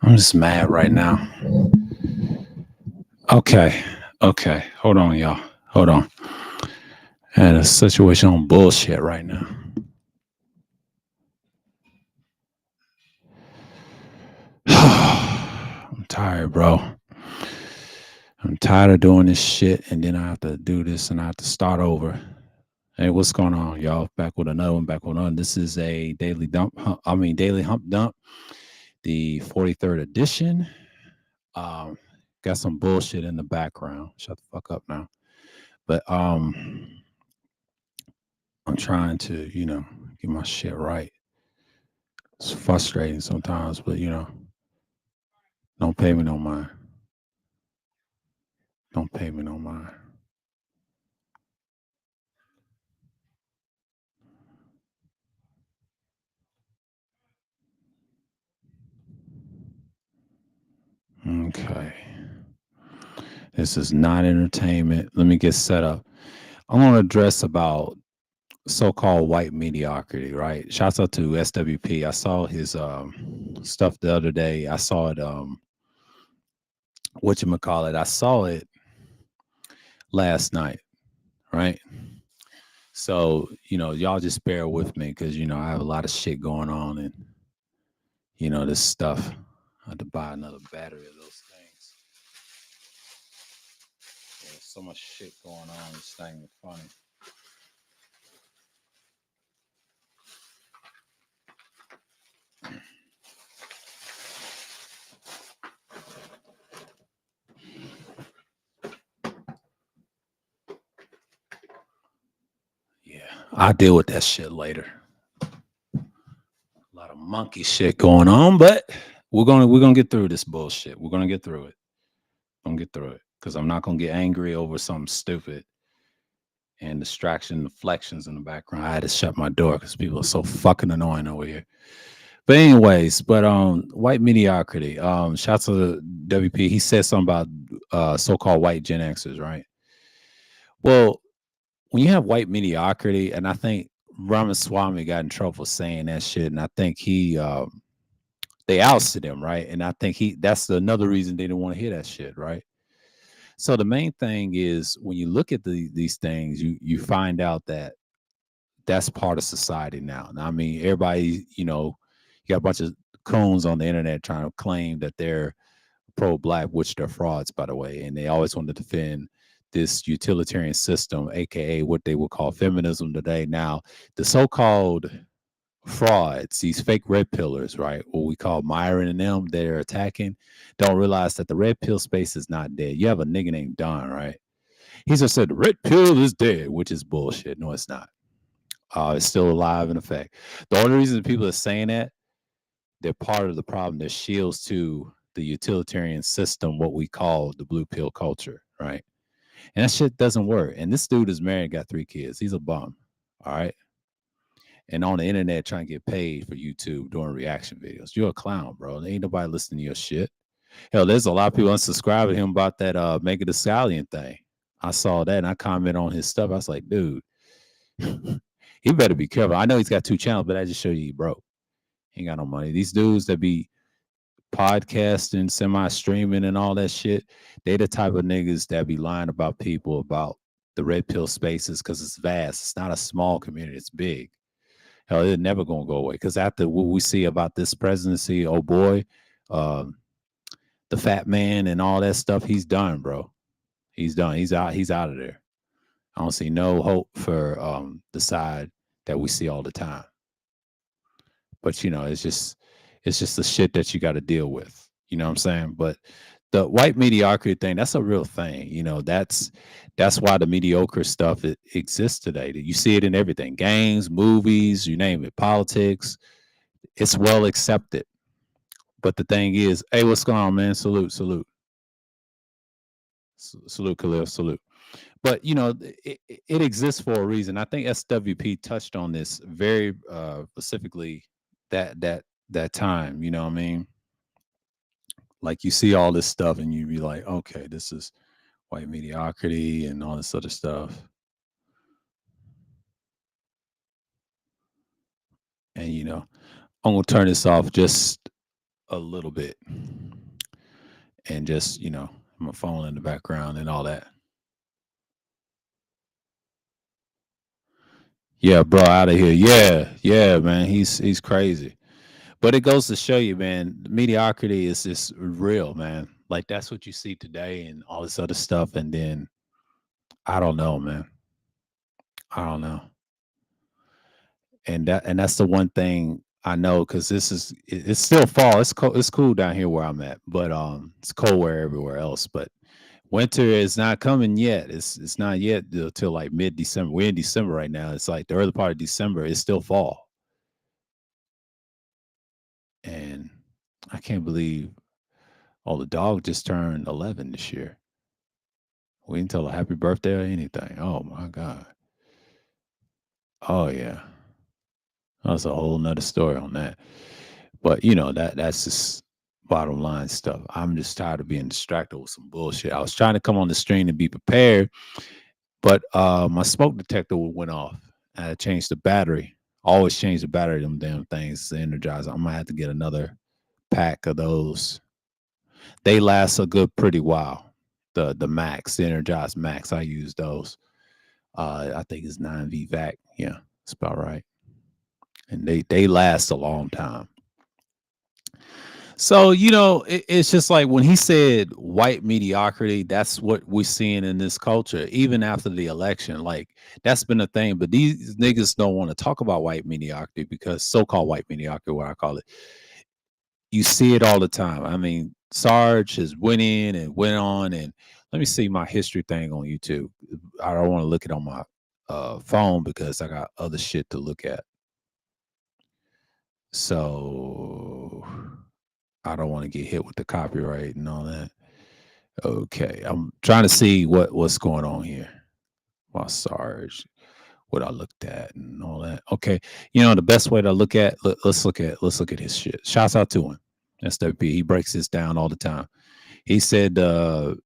I'm just mad right now. Okay. Okay. Hold on, y'all. Hold on. I had a situation on bullshit right now. I'm tired, bro. I'm tired of doing this shit, and then I have to do this, and I have to start over. Hey, what's going on, y'all? Back with another one. Back with another. This is a daily dump. Daily hump dump, the 43rd edition. Um, got some bullshit in the background. Shut the fuck up now. But I'm trying to, get my shit right. It's frustrating sometimes, but don't pay me no mind. Don't pay me no mind. Okay. This is not entertainment. Let me get set up. I want to address about so-called white mediocrity, right? Shouts out to SWP. I saw his stuff the other day. I saw it whatchamacallit. I saw it last night, right? So, y'all just bear with me because I have a lot of shit going on and this stuff. I had to buy another battery of those things. There's so much shit going on. This thing is funny. Yeah, I'll deal with that shit later. A lot of monkey shit going on, but we're gonna get through this bullshit. We're gonna get through it. I'm gonna get through it because I'm not gonna get angry over something stupid and distraction, deflections in the background. I had to shut my door because people are so fucking annoying over here. But anyways, white mediocrity. Shouts to the WP. He said something about so-called white Gen Xers, right? Well, when you have white mediocrity, and I think Ramaswamy got in trouble for saying that shit, and I think they ousted him, right? And I think that's another reason they didn't want to hear that shit, right? So the main thing is when you look at these things, you find out that that's part of society now. I mean, everybody, you got a bunch of coons on the internet trying to claim that they're pro-black, which they're frauds, by the way, and they always want to defend this utilitarian system, aka what they would call feminism today. Now, the so-called frauds, these fake red pillars, right? What we call Myron and them, they're attacking, don't realize that the red pill space is not dead. You have a nigga named Don, right? He just said the red pill is dead, which is bullshit. No, it's not. It's still alive in effect. The only reason people are saying that, they're part of the problem. They're shields to the utilitarian system, what we call the blue pill culture, right? And that shit doesn't work. And this dude is married, got 3 kids. He's a bum, all right? And on the internet trying to get paid for YouTube doing reaction videos. You're a clown, bro. There ain't nobody listening to your shit. Hell, there's a lot of people unsubscribing him about that Mega the Stallion thing. I saw that and I commented on his stuff. I was like, dude, he better be careful. I know he's got 2 channels, but I just show you he broke. He ain't got no money. These dudes that be podcasting, semi-streaming, and all that shit, they the type of niggas that be lying about people about the red pill spaces because it's vast. It's not a small community. It's big. Hell, it's never gonna go away. Because after what we see about this presidency, oh boy, um, the fat man and all that stuff, he's done, bro. He's done. He's out. He's out of there. I don't see no hope for the side that we see all the time. But it's just the shit that you got to deal with. You know what I'm saying? But the white mediocrity thing, that's a real thing. That's why the mediocre stuff exists today. You see it in everything, games, movies, you name it, politics. It's well accepted. But the thing is, hey, what's going on, man? Salute, salute, salute, Khalil, salute. But it exists for a reason. I think SWP touched on this very specifically that time. You know what I mean? Like you see all this stuff and you be like, okay, this is white mediocrity and all this other stuff. And I'm gonna turn this off just a little bit, and just my phone in the background and all that. Yeah, bro, out of here. Yeah, yeah, man. He's crazy. But it goes to show you, man, mediocrity is just real, man. Like that's what you see today and all this other stuff. And then I don't know, man. I don't know. And that's the one thing I know because it's still fall. It's cold. It's cool down here where I'm at, but it's cold where everywhere else. But winter is not coming yet. It's not yet till like mid December. We're in December right now. It's like the early part of December. It's still fall, and I can't believe the dog just turned 11 this year. We didn't tell her happy birthday or anything. Oh my god. Oh yeah. That's a whole nother story on that. But that's just bottom line stuff. I'm just tired of being distracted with some bullshit. I was trying to come on the stream and be prepared, but my smoke detector went off. I had to change the battery. Always change the battery of them damn things to energize. I'm gonna have to get another pack of those. They last a good pretty while. The Max, the Energized Max, I use those. I think it's 9V vac. Yeah, that's about right. And they last a long time. So it's just like when he said white mediocrity, that's what we're seeing in this culture, even after the election. Like that's been a thing, but these niggas don't want to talk about white mediocrity because so-called white mediocrity, what I call it, you see it all the time. I mean, Sarge has went in and went on, and let me see my history thing on YouTube. I don't want to look it on my phone because I got other shit to look at. So I don't want to get hit with the copyright and all that. Okay, I'm trying to see what's going on here. My Sarge, what I looked at and all that. Okay, the best way to look at let's look at his shit. Shouts out to him. SWP. He breaks this down all the time. He said the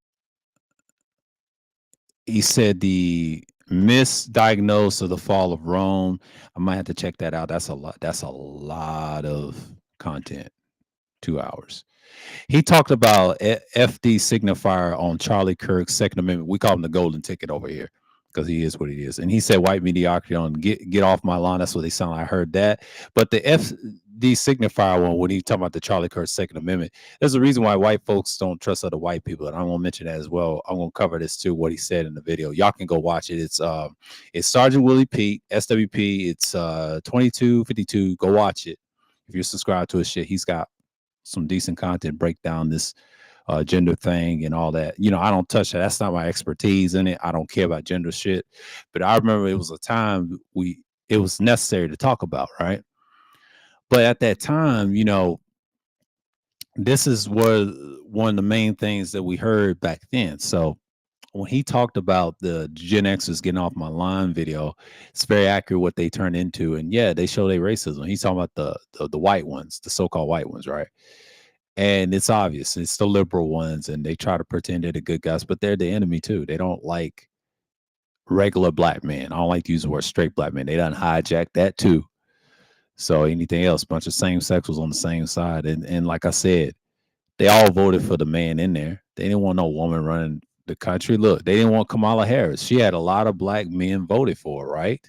misdiagnosed of the fall of Rome. I might have to check that out. That's a lot. That's a lot of content. 2 hours. He talked about FD signifier on Charlie Kirk's Second Amendment. We call him the golden ticket over here because he is what he is. And he said white mediocrity on get off my lawn. That's what they sound like. I heard that. But the FD signifier one, when he talking about the Charlie Kirk Second Amendment, there's a reason why white folks don't trust other white people. And I'm gonna mention that as well. I'm gonna cover this too, what he said in the video. Y'all can go watch it. It's Sergeant Willie Pete, SWP. It's 2252. Go watch it. If you're subscribed to his shit, he's got some decent content, break down this gender thing and all that. I don't touch that. That's not my expertise in it. I don't care about gender shit. But I remember it was a time it was necessary to talk about, right? But at that time, this is one of the main things that we heard back then. So when he talked about the Gen Xers getting off my line video, it's very accurate what they turned into. And yeah, they show their racism. He's talking about the white ones, the so-called white ones, right? And it's obvious. It's the liberal ones, and they try to pretend they're the good guys, but they're the enemy too. They don't like regular black men. I don't like to use the word straight black men. They done hijack that too. So anything else, bunch of same sexuals on the same side. And like I said, they all voted for the man in there. They didn't want no woman running the country. Look, they didn't want Kamala Harris. She had a lot of black men voted for, right?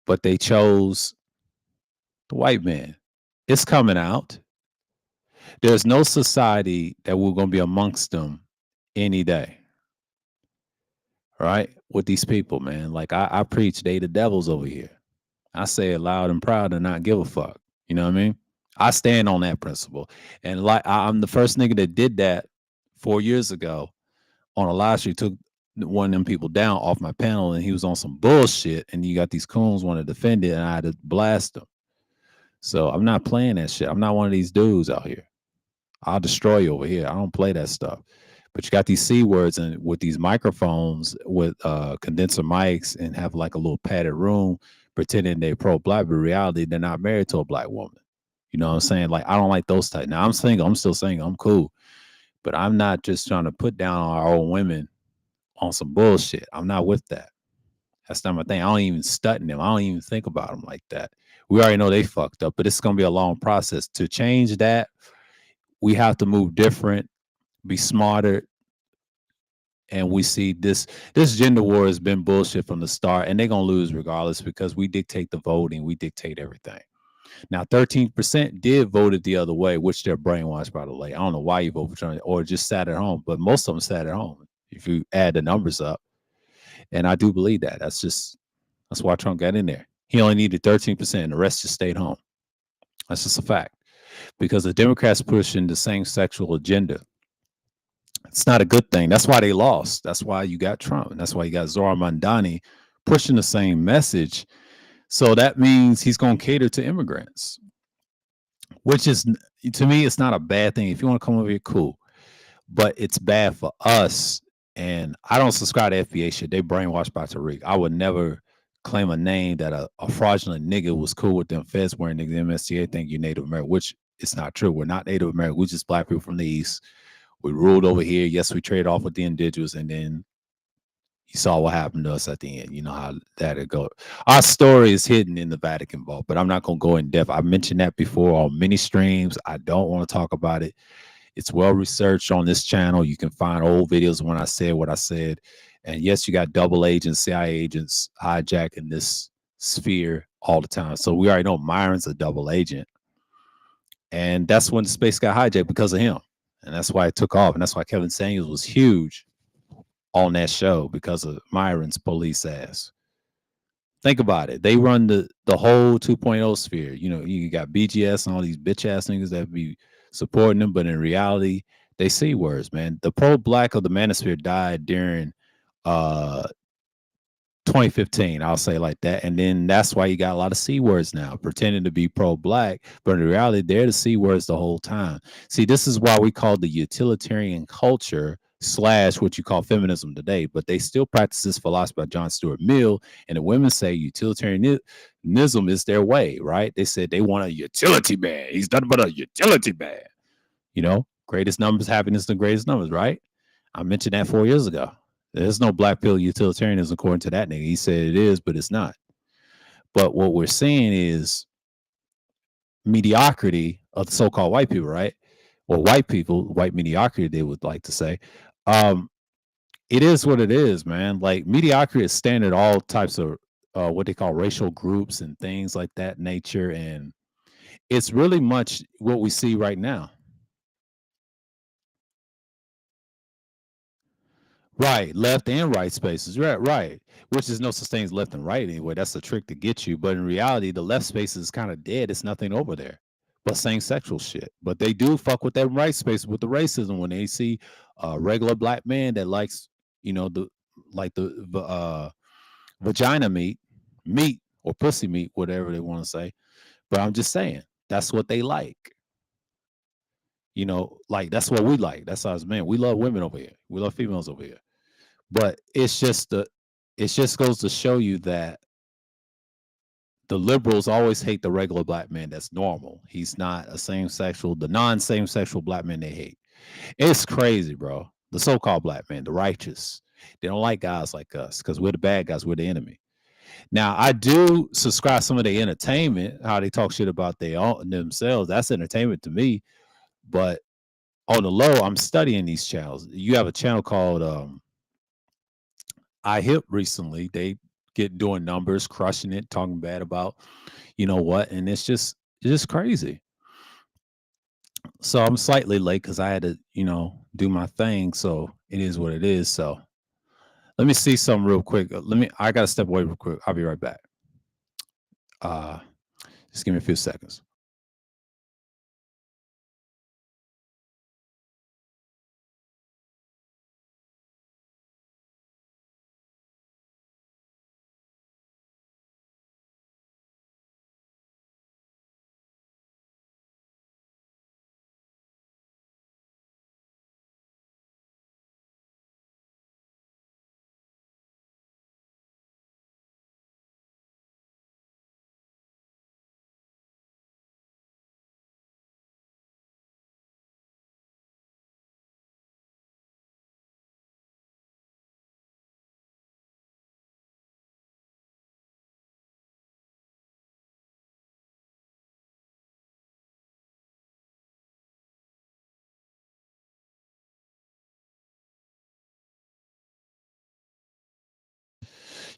But they chose the white man. It's coming out. There's no society that we're going to be amongst them any day, right? With these people, man. Like I preach, they the devils over here. I say it loud and proud and not give a fuck. You know what I mean? I stand on that principle. And like I'm the first nigga that did that 4 years ago on a live stream, took one of them people down off my panel, and he was on some bullshit. And you got these coons want to defend it, and I had to blast them. So I'm not playing that shit. I'm not one of these dudes out here. I'll destroy you over here. I don't play that stuff. But you got these C words and with these microphones with condenser mics and have like a little padded room pretending they're pro-black, but in reality, they're not married to a black woman. You know what I'm saying? Like, I don't like those type. Now I'm single. I'm still single. I'm cool. But I'm not just trying to put down our own women on some bullshit. I'm not with that. That's not my thing. I don't even study them. I don't even think about them like that. We already know they fucked up, but it's going to be a long process to change that. we have to move different, be smarter, and we see this gender war has been bullshit from the start, and they're gonna lose regardless because we dictate the voting, we dictate everything. Now, 13% did voted the other way, which they're brainwashed by the way. I don't know why you vote for Trump or just sat at home, but most of them sat at home. If you add the numbers up, and I do believe that. That's why Trump got in there. He only needed 13%, and the rest just stayed home. That's just a fact. Because the Democrats pushing the same sexual agenda. It's not a good thing. That's why they lost. That's why you got Trump. And that's why you got Zohar Mandani pushing the same message. So that means he's going to cater to immigrants, which is, to me, it's not a bad thing. If you want to come over here, cool. But it's bad for us. And I don't subscribe to FBA shit. They brainwashed by Tariq. I would never claim a name that a fraudulent nigga was cool with them feds wearing niggas. MSTA think you're Native American, which it's not true. We're not Native American. We're just black people from the East. We ruled over here. Yes, we traded off with the individuals, and then you saw what happened to us at the end. You know how that go. Our story is hidden in the Vatican vault, but I'm not gonna go in depth. I mentioned that before on many streams. I don't want to talk about it. It's well researched on this channel. You can find old videos when I said what I said. And yes, you got double agents, CIA agents hijacking this sphere all the time. So we already know Myron's a double agent. And that's when the space got hijacked because of him. And that's why it took off. And that's why Kevin Samuels was huge on that show because of Myron's police ass. Think about it. They run the whole 2.0 sphere. You know, you got BGS and all these bitch ass niggas that be supporting them, but in reality, they see words, man. The pro black of the manosphere died during uh 2015, I'll say like that. And then that's why you got a lot of C words now, pretending to be pro-black, but in reality, they're the C words the whole time. See, this is why we call the utilitarian culture slash what you call feminism today, but they still practice this philosophy by John Stuart Mill, and the women say utilitarianism is their way, right? They said they want a utility man. He's nothing but a utility man. You know, greatest numbers, happiness, the greatest numbers, right? I mentioned that 4 years ago. There's no black pill utilitarianism according to that nigga. He said it is, but it's not. But what we're seeing is mediocrity of the so-called white people, right? Or white people, white mediocrity, they would like to say. Um, it is what it is, man. Like mediocrity is standard all types of what they call racial groups and things like that nature. And it's really much what we see right now. Right, left and right spaces. Right, right. Which is no such thing as left and right anyway. That's a trick to get you. But in reality, the left space is kind of dead. It's nothing over there but same sexual shit. But they do fuck with that right space with the racism when they see a regular black man that likes, you know, the vagina meat or pussy meat, whatever they want to say. But I'm just saying that's what they like. You know, like that's what we like. That's us, man. We love women over here. We love females over here. But it just goes to show you that the liberals always hate the regular black man that's normal. He's not a the non-same sexual black man they hate. It's crazy, bro. The so-called black man, the righteous. They don't like guys like us because we're the bad guys, we're the enemy. Now, I do subscribe some of the entertainment, how they talk shit about themselves. That's entertainment to me. But on the low, I'm studying these channels. You have a channel called iHip recently. They get doing numbers, crushing it, talking bad about you know what, and it's just crazy. So I'm slightly late because I had to do my thing. So it is what it is. So let me see something real quick. I gotta step away real quick. I'll be right back. Uh, just give me a few seconds.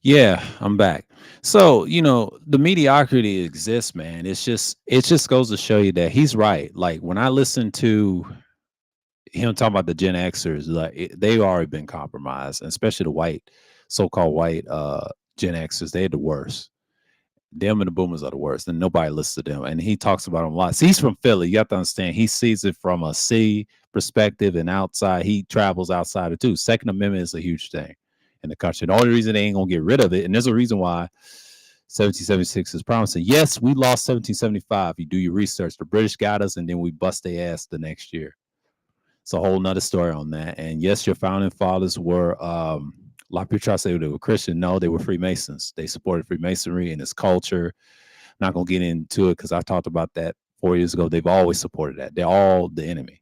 Yeah, I'm back. So, the mediocrity exists, man. It just goes to show you that he's right. Like when I listen to him talking about the Gen Xers, like they've already been compromised, and especially the so-called white Gen Xers. They're the worst. Them and the boomers are the worst, and nobody listens to them. And he talks about them a lot. See, he's from Philly. You have to understand. He sees it from a city perspective and outside. He travels outside it too. Second Amendment is a huge thing in the country. The only reason they ain't gonna get rid of it, and there's a reason why 1776 is promising. Yes, we lost 1775. You do your research. The British got us, and then we bust their ass the next year. It's a whole nother story on that. And yes, your founding fathers were a lot of people try to say they were Christian. No, they were Freemasons. They supported Freemasonry and its culture. Not gonna get into it because I talked about that 4 years ago. They've always supported that. They're all the enemy.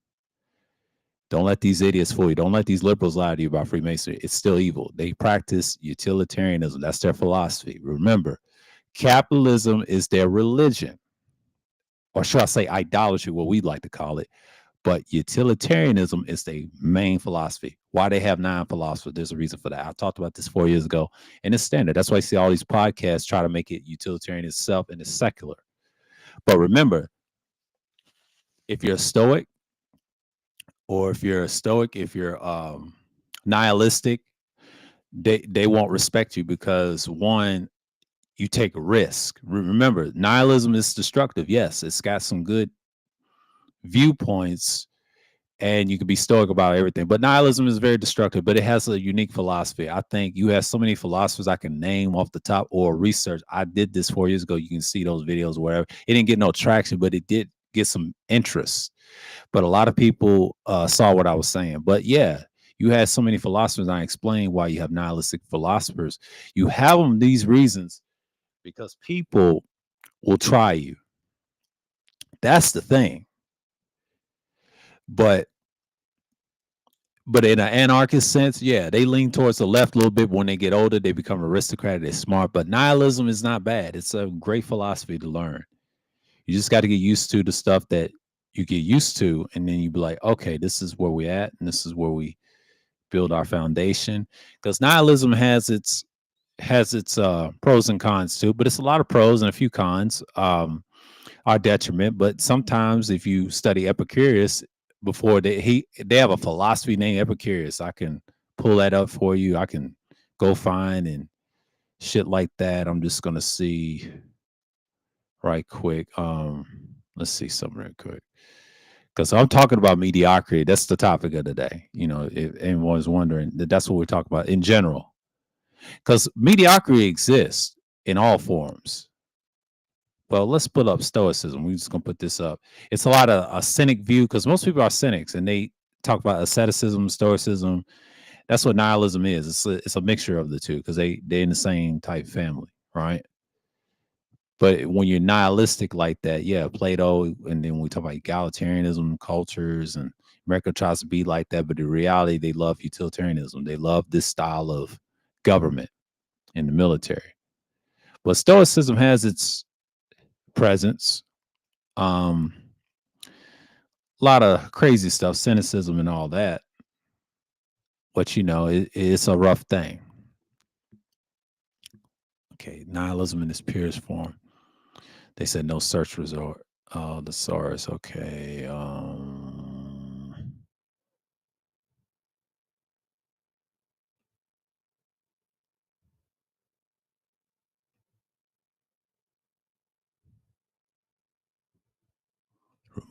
Don't let these idiots fool you. Don't let these liberals lie to you about Freemasonry. It's still evil. They practice utilitarianism. That's their philosophy. Remember, capitalism is their religion, or should I say idolatry, what we like to call it. But utilitarianism is the main philosophy. Why they have 9 philosophers, there's a reason for that. I talked about this 4 years ago, and it's standard. That's why I see all these podcasts try to make it utilitarian itself and it's secular. But remember, if you're a Stoic, if you're nihilistic, they won't respect you because one, you take a risk. Remember, nihilism is destructive. Yes, it's got some good viewpoints and you can be stoic about everything. But nihilism is very destructive, but it has a unique philosophy. I think you have so many philosophers I can name off the top or research. I did this 4 years ago. You can see those videos, wherever. It didn't get no traction, but it did get some interest. But a lot of people saw what I was saying. But yeah, you had so many philosophers. I explained why you have nihilistic philosophers. You have them these reasons because people will try you. That's the thing. But in an anarchist sense, yeah, they lean towards the left a little bit. When they get older, they become aristocratic, they're smart. But nihilism is not bad. It's a great philosophy to learn. You just got to get used to the stuff that you get used to, and then you be like, okay, this is where we're at, and this is where we build our foundation. Because nihilism has its pros and cons too, but it's a lot of pros and a few cons. Are detriment. But sometimes if you study Epicurus before they have a philosophy named Epicurus. I can pull that up for you. I can go find and shit like that. I'm just gonna see right quick. Let's see something real quick. Because I'm talking about mediocrity. That's the topic of the day. If anyone's wondering, that's what we're talking about in general. Because mediocrity exists in all forms. Well, let's put up stoicism. We're just gonna put this up. It's a lot of a cynic view because most people are cynics and they talk about asceticism, stoicism. That's what nihilism is. It's a mixture of the two because they're in the same type family, right? But when you're nihilistic like that, yeah, Plato, and then we talk about egalitarianism, cultures, and America tries to be like that, but in reality, they love utilitarianism. They love this style of government in the military. But stoicism has its presence. Um, a lot of crazy stuff, cynicism and all that. But it's a rough thing. Okay, nihilism in its purest form. They said no search resort. Oh, the source. Okay.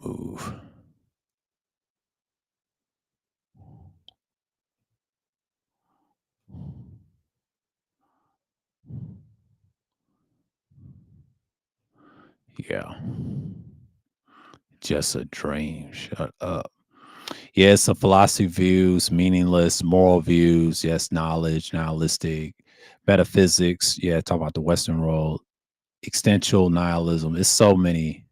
Remove. Yeah. Just a dream. Shut up. Yes, a philosophy views, meaningless, moral views. Yes, knowledge, nihilistic, metaphysics. Yeah, talk about the Western world, existential nihilism. It's so many.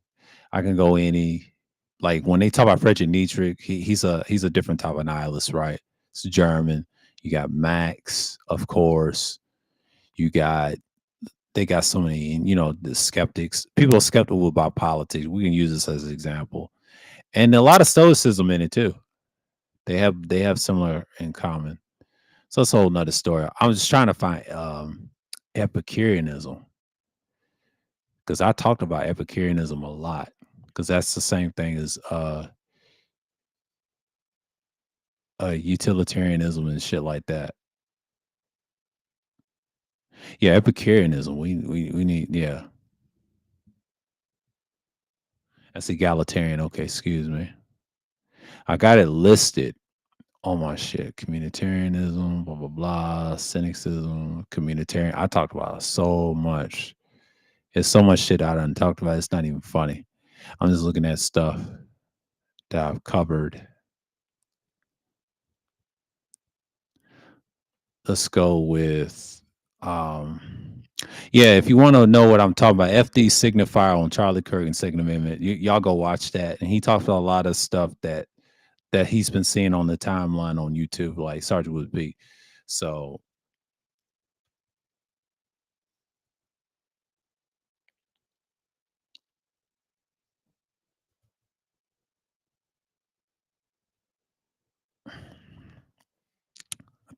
I can go any. Like when they talk about Friedrich Nietzsche, he's a different type of nihilist, right? It's German. You got Max, of course. You got they got so many, the skeptics. People are skeptical about politics. We can use this as an example, and a lot of stoicism in it too. They have similar in common. So it's a whole nother story. I was just trying to find. Epicureanism, because I talked about Epicureanism a lot, because that's the same thing as utilitarianism and shit like that. Yeah, Epicureanism. We need, yeah. That's egalitarian. Okay, excuse me. I got it listed on my shit. Communitarianism, blah blah blah, cynicism, communitarian. I talked about it so much. There's so much shit I done talked about. It's not even funny. I'm just looking at stuff that I've covered. Let's go with um yeah, if you want to know what I'm talking about, FD signifier on Charlie Kirk and Second Amendment, y'all go watch that. And he talks about a lot of stuff that he's been seeing on the timeline on YouTube, like Sergeant would be. So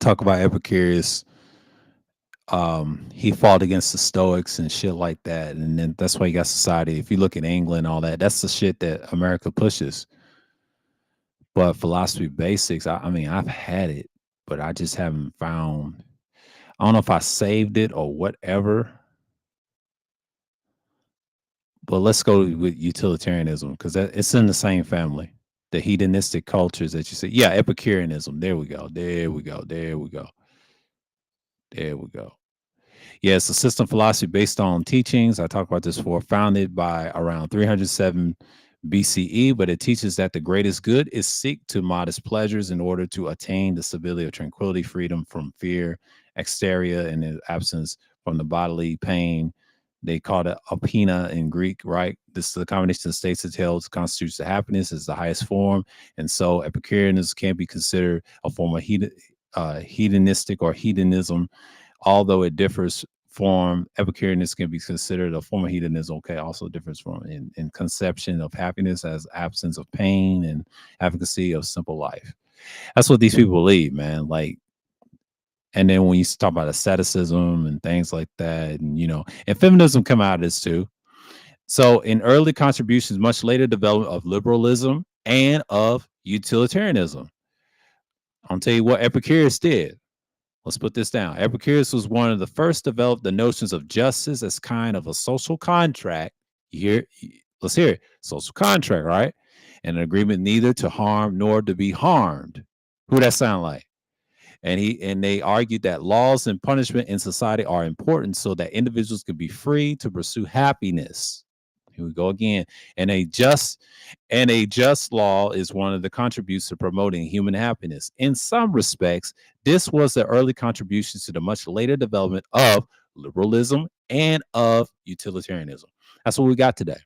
talk about Epicurus. He fought against the Stoics and shit like that. And then that's why you got society. If you look at England, all that, that's the shit that America pushes. But philosophy basics, I mean, I've had it, but I just haven't found. I don't know if I saved it or whatever. But let's go with utilitarianism because it's in the same family. The hedonistic cultures that you say, yeah, Epicureanism. There we go. There we go. There we go. There we go. Yeah, it's a system philosophy based on teachings. I talked about this before, founded by around 307 BCE, but it teaches that the greatest good is seek to modest pleasures in order to attain the stability of tranquility, freedom from fear, exteria, and the absence from the bodily pain. They call it apina in Greek, right? This is the combination of states that tells constitutes the happiness is the highest form. And so Epicureanism can be considered a form of hedonistic or hedonism, although it differs from Epicureanism can be considered a form of hedonism. Okay, also differs from in conception of happiness as absence of pain and efficacy of simple life. That's what these people believe, man. Like, and then when you talk about asceticism and things like that, and and feminism come out of this too. So, in early contributions, much later development of liberalism and of utilitarianism. I'll tell you what Epicurus did. Let's put this down. Epicurus was one of the first to develop the notions of justice as kind of a social contract. Let's hear it. Social contract, right? And an agreement neither to harm nor to be harmed. Who that sound like? And they argued that laws and punishment in society are important so that individuals can be free to pursue happiness. Here we go again. And a just law is one of the contributes to promoting human happiness. In some respects, this was the early contributions to the much later development of liberalism and of utilitarianism. That's what we got today.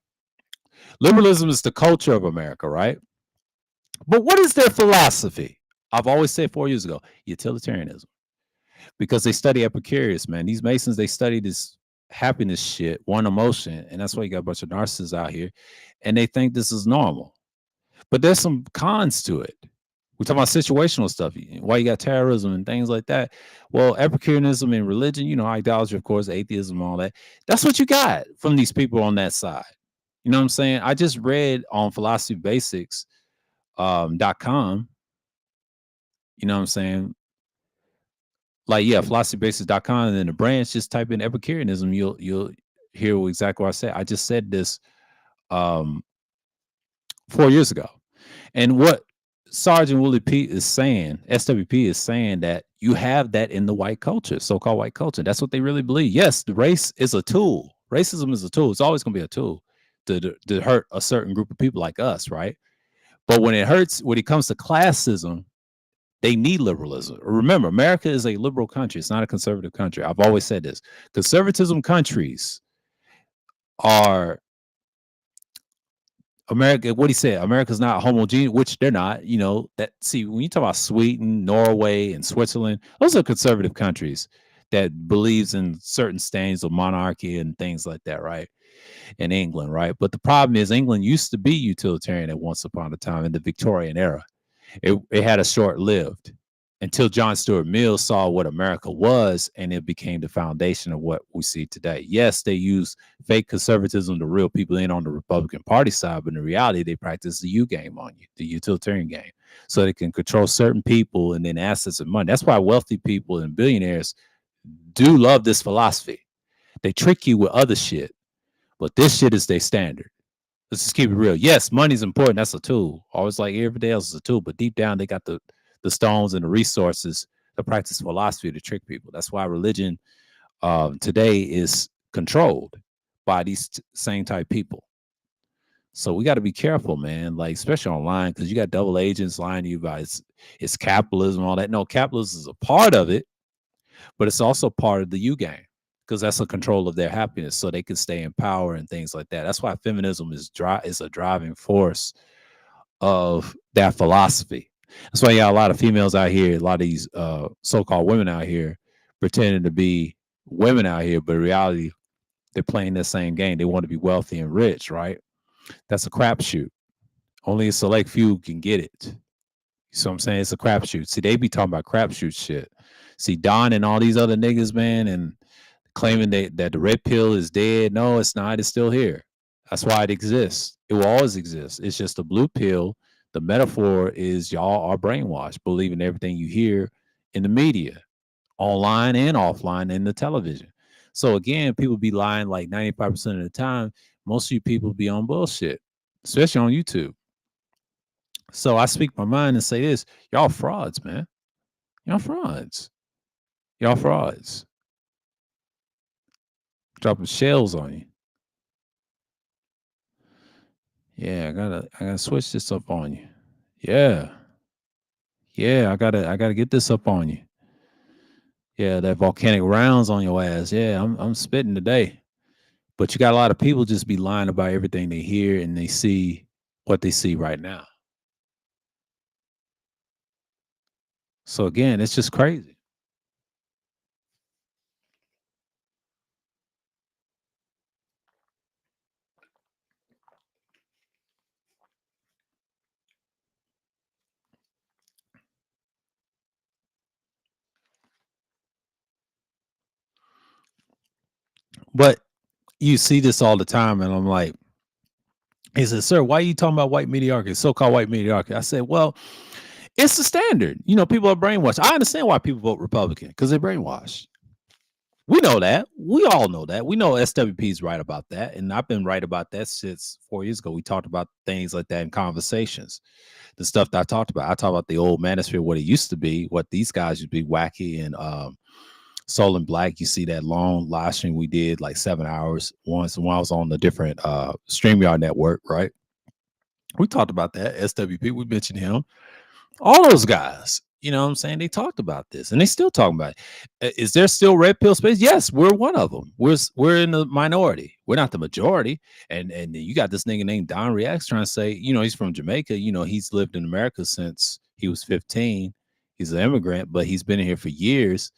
Liberalism is the culture of America, right? But what is their philosophy? I've always said 4 years ago, utilitarianism, because they study Epicurus, man. These Masons, they study this happiness shit, one emotion, and that's why you got a bunch of narcissists out here, and they think this is normal. But there's some cons to it. We're talking about situational stuff. Why you got terrorism and things like that. Well, Epicureanism and religion, idolatry, of course, atheism, all that. That's what you got from these people on that side. You know what I'm saying? I just read on philosophybasics .com. You know what I'm saying? Like, yeah, philosophybasics.com, and then the branch, just type in Epicureanism. You'll hear exactly what I said. I just said this um 4 years ago. And what Sergeant Willie P is saying, SWP is saying that you have that in the white culture, so-called white culture. That's what they really believe. Yes, the race is a tool. Racism is a tool. It's always going to be a tool to hurt a certain group of people like us, right? But when it comes to classism, they need liberalism. Remember, America is a liberal country. It's not a conservative country. I've always said this. Conservatism countries are America, what he said, America's not homogeneous, which they're not. When you talk about Sweden, Norway, and Switzerland, those are conservative countries that believes in certain stains of monarchy and things like that, right? In England, right? But the problem is England used to be utilitarian at once upon a time in the Victorian era. It had a short lived. until John Stuart Mill saw what America was, and it became the foundation of what we see today. Yes, they use fake conservatism to reel people in on the Republican Party side, but in reality, they practice the U game on you, the utilitarian game, so they can control certain people and then assets and money. That's why wealthy people and billionaires do love this philosophy. They trick you with other shit, but this shit is their standard. Let's just keep it real. Yes, money's important. That's a tool. Always like everything else is a tool, but deep down they got the stones and the resources to practice philosophy to trick people. That's why religion today is controlled by these same type people. So we got to be careful, man. Like especially online, because you got double agents lying to you about it's capitalism, all that. No, capitalism is a part of it, but it's also part of the U game because that's a control of their happiness, so they can stay in power and things like that. That's why feminism is a driving force of that philosophy. That's why you got a lot of females out here, a lot of these so-called women out here pretending to be women out here, but in reality, they're playing the same game. They want to be wealthy and rich, right? That's a crapshoot. Only a select few can get it. You see what I'm saying? It's a crapshoot. See, they be talking about crapshoot shit. See, Don and all these other niggas, man, and claiming that the red pill is dead. No, it's not. It's still here. That's why it exists. It will always exist. It's just a blue pill. The metaphor is y'all are brainwashed, believing everything you hear in the media, online and offline, in the television. So again, people be lying like 95% of the time. Most of you people be on bullshit, especially on YouTube. So I speak my mind and say this: y'all frauds, man. Y'all frauds. Y'all frauds. Dropping shells on you. Yeah, I gotta switch this up on you. Yeah. Yeah, I gotta get this up on you. Yeah, that volcanic rounds on your ass. Yeah, I'm spitting today. But you got a lot of people just be lying about everything they hear and they see what they see right now. So again, it's just crazy. But you see this all the time, and I'm like, he said, "Sir, why are you talking about white mediocrity, so-called white mediocrity?" I said, "Well, it's the standard. You know, people are brainwashed. I understand why people vote Republican because they're brainwashed. We know that. We all know that. We know SWP is right about that. And I've been right about that since 4 years ago. We talked about things like that in conversations. The stuff that I talked about. I talked about the old manosphere, what it used to be, what these guys used to be wacky and Soul and Black. You see that long live stream we did like 7 hours once when I was on the different StreamYard network, right? We talked about that. SWP, we mentioned him. All those guys, you know what I'm saying? They talked about this and they still talking about it. Is there still red pill space? Yes, we're one of them. We're in the minority. We're not the majority. And you got this nigga named Don Reacts trying to say, you know, he's from Jamaica. You know, he's lived in America since he was 15. He's an immigrant, but he's been here for years.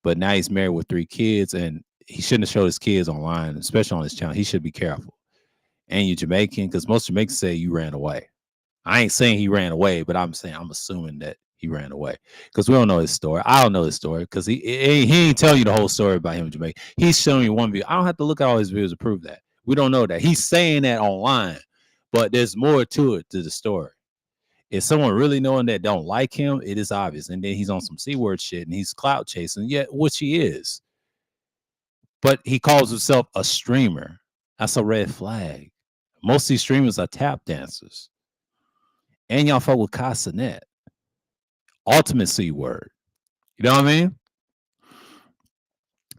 But now he's married with 3 kids, and he shouldn't have showed his kids online, especially on his channel. He should be careful. And you're Jamaican, because most Jamaicans say you ran away. I ain't saying he ran away, but I'm saying I'm assuming that he ran away because we don't know his story. I don't know his story because he ain't telling you the whole story about him in Jamaica. He's showing you one video. I don't have to look at all his videos to prove that. We don't know that. He's saying that online, but there's more to it to the story. If someone really knowing that don't like him, it is obvious. And then he's on some C-word shit and he's clout chasing, yet which he is. But he calls himself a streamer. That's a red flag. Most of these streamers are tap dancers. And y'all fuck with Casanet. Ultimate C word. You know what I mean?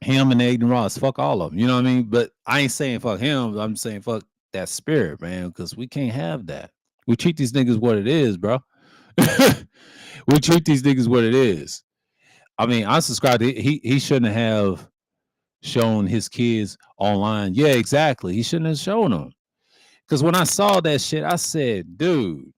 Him and Aiden Ross, fuck all of them. You know what I mean? But I ain't saying fuck him. I'm saying fuck that spirit, man, because we can't have that. We treat these niggas what it is, bro. We treat these niggas what it is. I mean, I subscribe to he shouldn't have shown his kids online. Yeah, exactly. He shouldn't have shown them. Because when I saw that shit, I said, dude,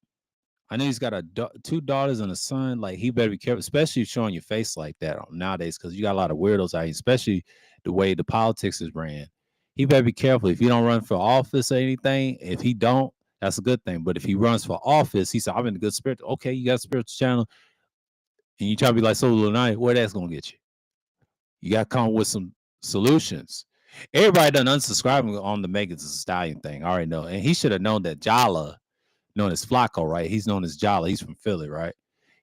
I know he's got 2 daughters and a son. Like, he better be careful, especially showing your face like that nowadays, because you got a lot of weirdos out here, especially the way the politics is ran. He better be careful. If he don't run for office or anything, if he don't, that's a good thing. But if he runs for office, he said, I'm in a good spirit. Okay, you got a spiritual channel. And you try to be like Solo Tonight, where that's gonna get you? You got to come with some solutions. Everybody done unsubscribing on the Megan Thee Stallion thing. I already know. And he should have known that Jala, known as Flacco, right? He's known as Jala. He's from Philly, right?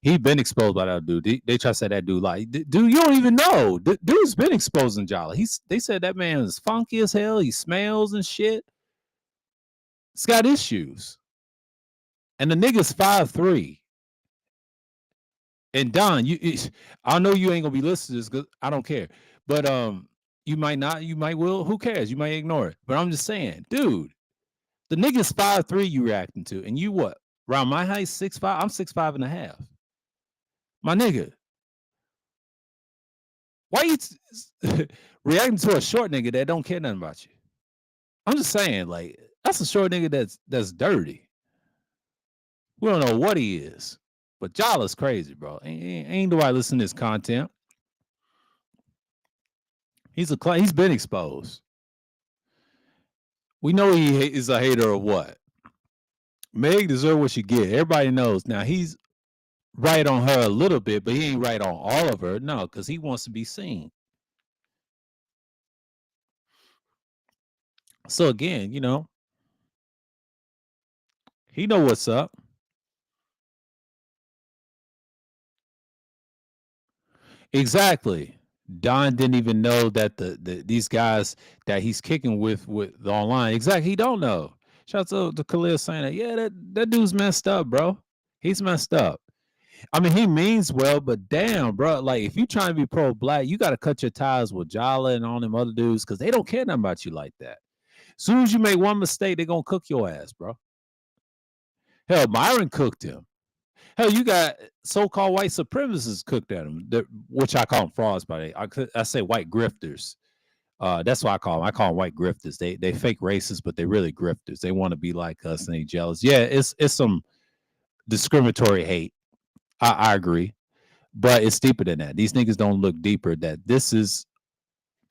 He been exposed by that dude. They try to say that dude like, dude, you don't even know. Dude's been exposing Jala. They said that man is funky as hell. He smells and shit. He's got issues. And the nigga's 5'3". And Don, I know you ain't gonna be listening to this because I don't care. But you might not, you might will. Who cares? You might ignore it. But I'm just saying, dude, the nigga's 5'3" you reacting to, and you what? Around my height, 6'5". I'm 6'5.5". My nigga, why you reacting to a short nigga that don't care nothing about you? I'm just saying, like, that's a short nigga that's dirty. We don't know what he is. But Jala's crazy, bro. Ain't nobody listening to this content. He's been exposed. We know he is a hater of what? Meg deserves what she get. Everybody knows. Now he's right on her a little bit, but he ain't right on all of her. No, because he wants to be seen. So again, you know, he know what's up. Exactly. Don didn't even know that these guys that he's kicking with online. Exactly. He don't know. Shout out to Khalil saying that. Yeah, that dude's messed up, bro. He's messed up. I mean, he means well, but damn, bro. Like, if you trying to be pro-black, you got to cut your ties with Jala and all them other dudes because they don't care nothing about you like that. As soon as you make one mistake, they're going to cook your ass, bro. Hell, Myron cooked him. Hell, you got so-called white supremacists cooked at him, which I call them frauds, by I say white grifters. That's what I call them. I call them white grifters. They fake racists, but they really grifters. They want to be like us and they jealous. Yeah, it's some discriminatory hate. I agree, but it's deeper than that. These niggas don't look deeper. That this is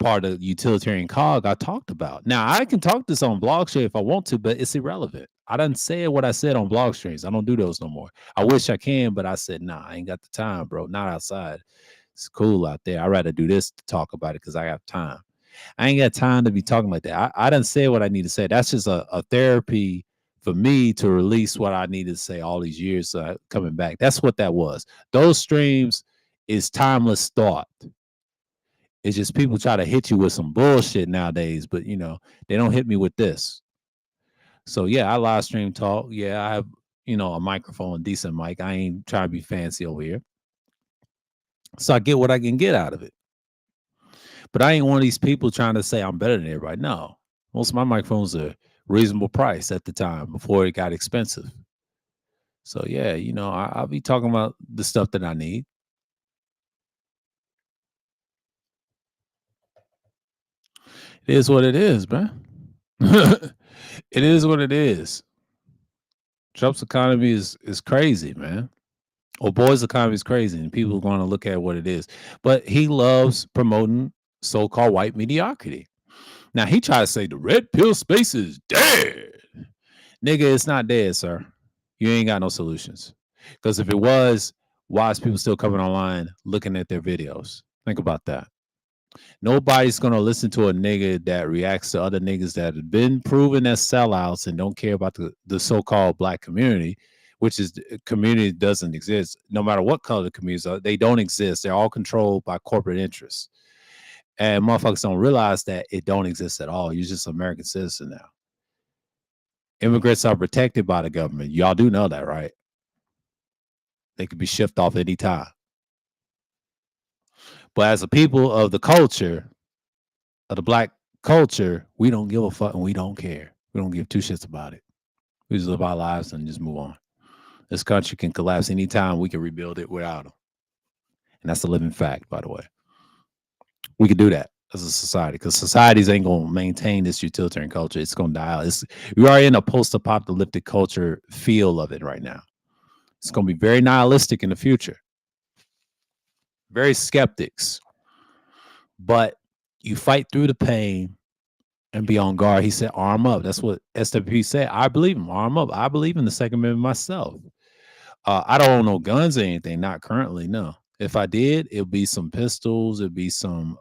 part of the utilitarian cog I talked about. Now I can talk this on blog share if I want to, but it's irrelevant. I done said what I said on blog streams. I don't do those no more. I wish I can, but I said, nah, I ain't got the time, bro. Not outside. It's cool out there. I'd rather do this to talk about it because I have time. I ain't got time to be talking like that. I done said what I need to say. That's just a therapy for me to release what I needed to say all these years coming back. That's what that was. Those streams is timeless thought. It's just people try to hit you with some bullshit nowadays, but you know, they don't hit me with this. So yeah, I live stream talk. Yeah, I have, you know, a microphone, decent mic. I ain't trying to be fancy over here. So I get what I can get out of it. But I ain't one of these people trying to say I'm better than everybody. No. Most of my microphones are reasonable price at the time before it got expensive. So yeah, you know, I'll be talking about the stuff that I need. It is what it is, man. It is what it is. Trump's economy is crazy, man. Or boys' economy is crazy, and people are going to look at what it is. But he loves promoting so-called white mediocrity. Now he tried to say the red pill space is dead. Nigga, it's not dead, sir. You ain't got no solutions. Because if it was, why is people still coming online looking at their videos? Think about that. Nobody's gonna listen to a nigga that reacts to other niggas that have been proven as sellouts and don't care about the so-called black community, which is community doesn't exist. No matter what color the communities are, they don't exist. They're all controlled by corporate interests. And motherfuckers don't realize that it don't exist at all. You're just an American citizen now. Immigrants are protected by the government. Y'all do know that, right? They could be shipped off anytime. But as a people of the culture, of the black culture, we don't give a fuck and we don't care. We don't give two shits about it. We just live our lives and just move on. This country can collapse anytime. We can rebuild it without them. And that's a living fact, by the way. We could do that as a society because societies ain't going to maintain this utilitarian culture. It's going to die. We are in a post-apocalyptic culture feel of it right now. It's going to be very nihilistic in the future. Very skeptics. But you fight through the pain and be on guard. He said, arm up. That's what SWP said. I believe him. Arm up. I believe in the Second Amendment myself. I don't own no guns or anything. Not currently, no. If I did, it'll be some pistols. It'll be some.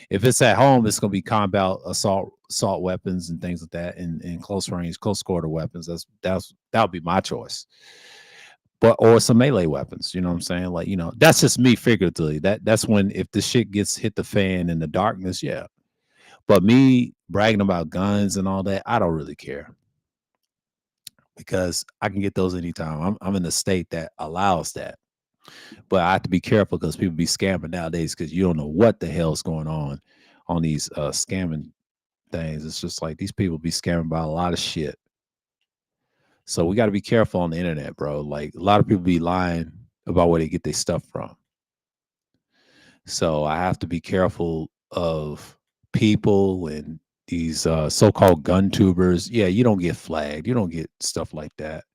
If it's at home, it's gonna be combat assault weapons and things like that, in close range, close quarter weapons. That would be my choice. But or some melee weapons. You know what I'm saying? Like, that's just me figuratively. That's when if the shit gets hit the fan in the darkness, yeah. But me bragging about guns and all that, I don't really care because I can get those anytime. I'm in a state that allows that. But I have to be careful because people be scamming nowadays because you don't know what the hell's going on these scamming things. It's just like these people be scamming about a lot of shit. So we got to be careful on the internet, bro. Like a lot of people be lying about where they get their stuff from. So I have to be careful of people and these so-called gun tubers. Yeah, you don't get flagged. You don't get stuff like that.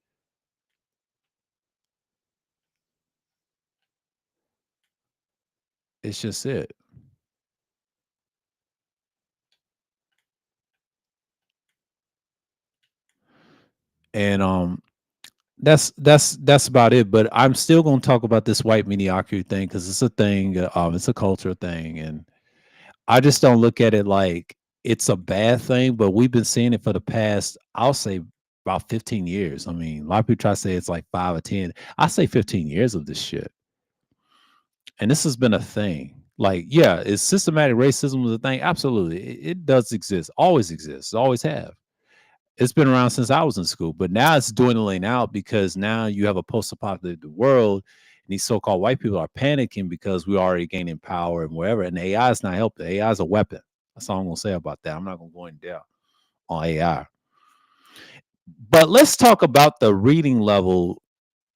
It's just it. And that's about it. But I'm still gonna talk about this white mediocrity thing because it's a thing. It's a cultural thing, and I just don't look at it like it's a bad thing. But we've been seeing it for the past, I'll say, about 15 years. I mean, a lot of people try to say it's like 5 or 10. I say 15 years of this shit, and this has been a thing. Like, yeah, is systematic racism was a thing? Absolutely, it does exist, always exists, always have. It's been around since I was in school, but now it's dwindling out because now you have a post-apocalyptic world, and these so-called white people are panicking because we're already gaining power and whatever, and AI is not helping. AI is a weapon. That's all I'm gonna say about that. I'm not gonna go in depth on AI. But let's talk about the reading level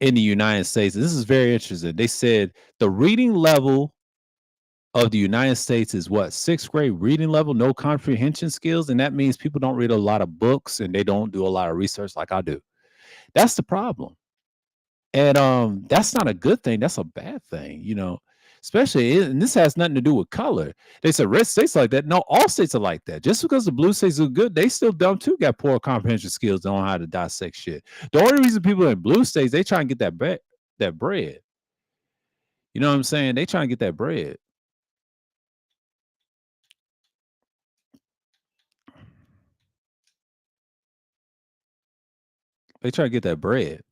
in the United States. This is very interesting. They said the reading level of the United States is what, sixth grade reading level, no comprehension skills, and that means people don't read a lot of books and they don't do a lot of research like I do. That's the problem. And that's not a good thing. That's a bad thing, especially and this has nothing to do with color. They said red states like that. No, all states are like that. Just because the blue states are good, they still dumb too, got poor comprehension skills, don't know how to dissect shit. The only reason people in blue states, they try and get that bread. You know what I'm saying? They try and get that bread. They try to get that bread.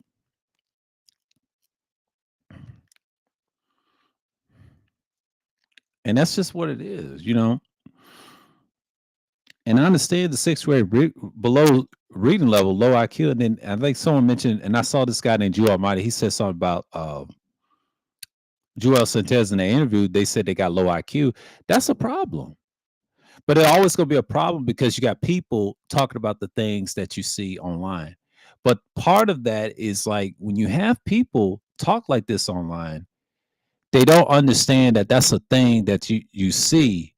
And that's just what it is. And I understand the sixth grade below reading level, low IQ. And then I think someone mentioned, and I saw this guy named Jew Almighty. He said something about Joel Santez in the interview. They said they got low IQ. That's a problem. But it always going to be a problem because you got people talking about the things that you see online. But part of that is like when you have people talk like this online, they don't understand that that's a thing that you see.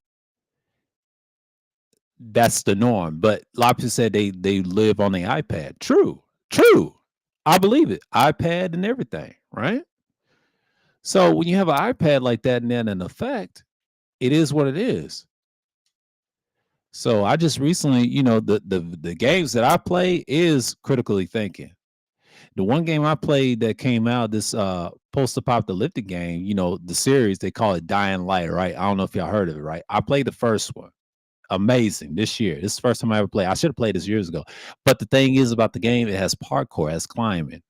That's the norm. But a lot of people said they live on the iPad. True, true. I believe it. iPad and everything, right? So when you have an iPad like that and then an effect, it is what it is. So I just recently, the games that I play is critically thinking. The one game I played that came out, this post-apocalyptic game, the series, they call it Dying Light, right? I don't know if y'all heard of it, right? I played the first one. Amazing this year. This is the first time I ever played. I should have played this years ago. But the thing is about the game, it has parkour, it has climbing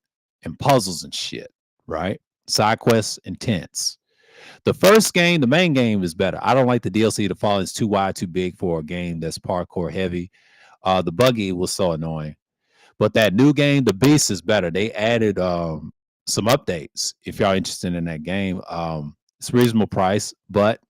and puzzles and shit, right? Side quests, intense. The first game, the main game is better. I don't like the DLC. The fall is too wide, too big for a game that's parkour heavy. The buggy was so annoying. But that new game, The Beast, is better. They added some updates. If y'all interested in that game, it's a reasonable price, but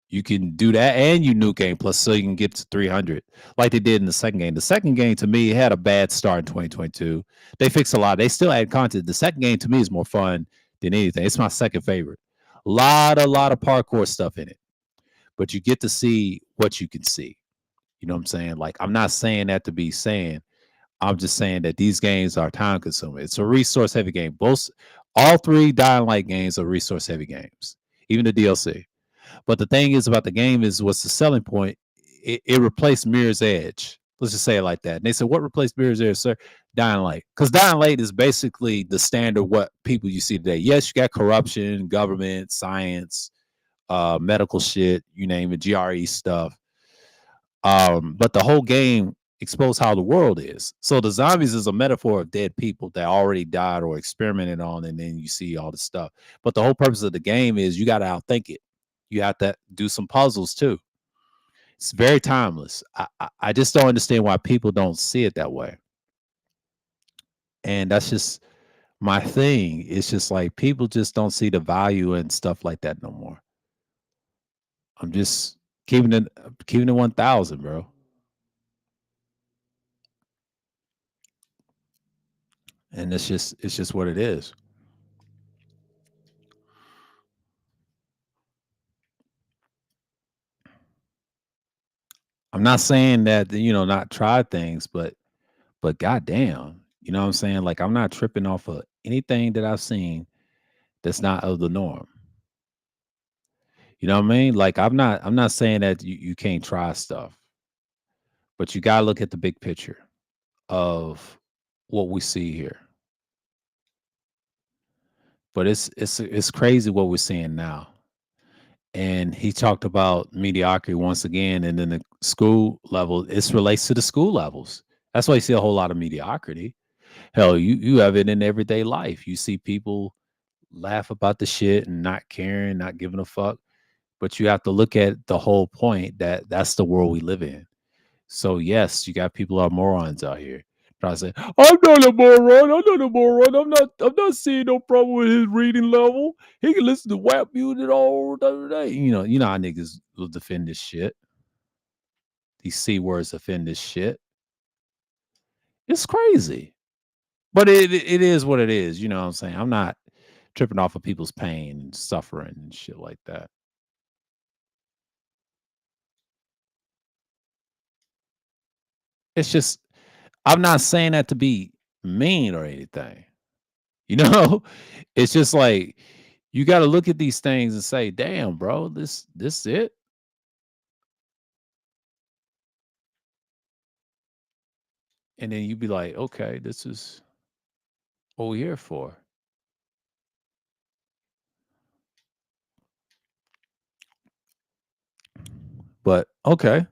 you can do that and you new game plus so you can get to 300 like they did in the second game. The second game to me had a bad start in 2022. They fixed a lot. They still add content. The second game to me is more fun than anything. It's my second favorite. A lot of parkour stuff in it, but you get to see what you can see. You know what I'm saying? Like, I'm not saying that to be saying, I'm just saying that these games are time consuming. It's a resource heavy game. All three Dying Light games are resource heavy games, even the DLC. But the thing is about the game is what's the selling point? It replaced Mirror's Edge. Let's just say it like that. And they said, what replaced beer is there, sir? Dying Light. Because Dying Light is basically the standard what people you see today. Yes, you got corruption, government, science, medical shit, you name it, GRE stuff. But the whole game exposed how the world is. So the zombies is a metaphor of dead people that already died or experimented on, and then you see all the stuff. But the whole purpose of the game is you got to outthink it. You have to do some puzzles too. It's very timeless. I just don't understand why people don't see it that way. And that's just my thing. It's just like people just don't see the value and stuff like that no more. I'm just keeping it 1,000, bro. And it's just what it is. I'm not saying that not try things, but goddamn, you know what I'm saying? Like I'm not tripping off of anything that I've seen that's not of the norm. You know what I mean? Like I'm not saying that you can't try stuff, but you gotta look at the big picture of what we see here. But it's crazy what we're seeing now. And he talked about mediocrity once again, and then the school level. It relates to the school levels. That's why you see a whole lot of mediocrity. Hell, you have it in everyday life. You see people laugh about the shit and not caring, not giving a fuck. But you have to look at the whole point that that's the world we live in. So yes, you got people who are morons out here. Try to say, I'm not a moron. I'm not a moron. I'm not seeing no problem with his reading level. He can listen to WAP music all the day. You know how niggas will defend this shit. These C words defend this shit. It's crazy. But it is what it is. You know what I'm saying? I'm not tripping off of people's pain and suffering and shit like that. It's just I'm not saying that to be mean or anything. You know? It's just like you got to look at these things and say, "Damn, bro, this it?" And then you be like, "Okay, this is what we're here for." But okay.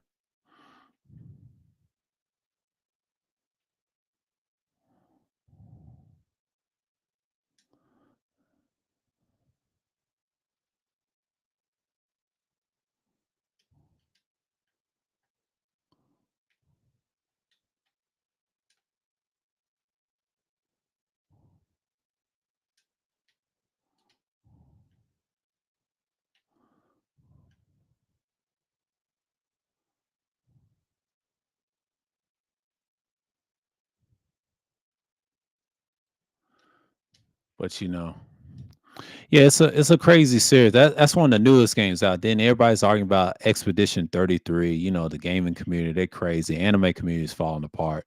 But yeah, it's a crazy series. That's one of the newest games out. Then everybody's arguing about Expedition 33. The gaming community, they're crazy. Anime community is falling apart.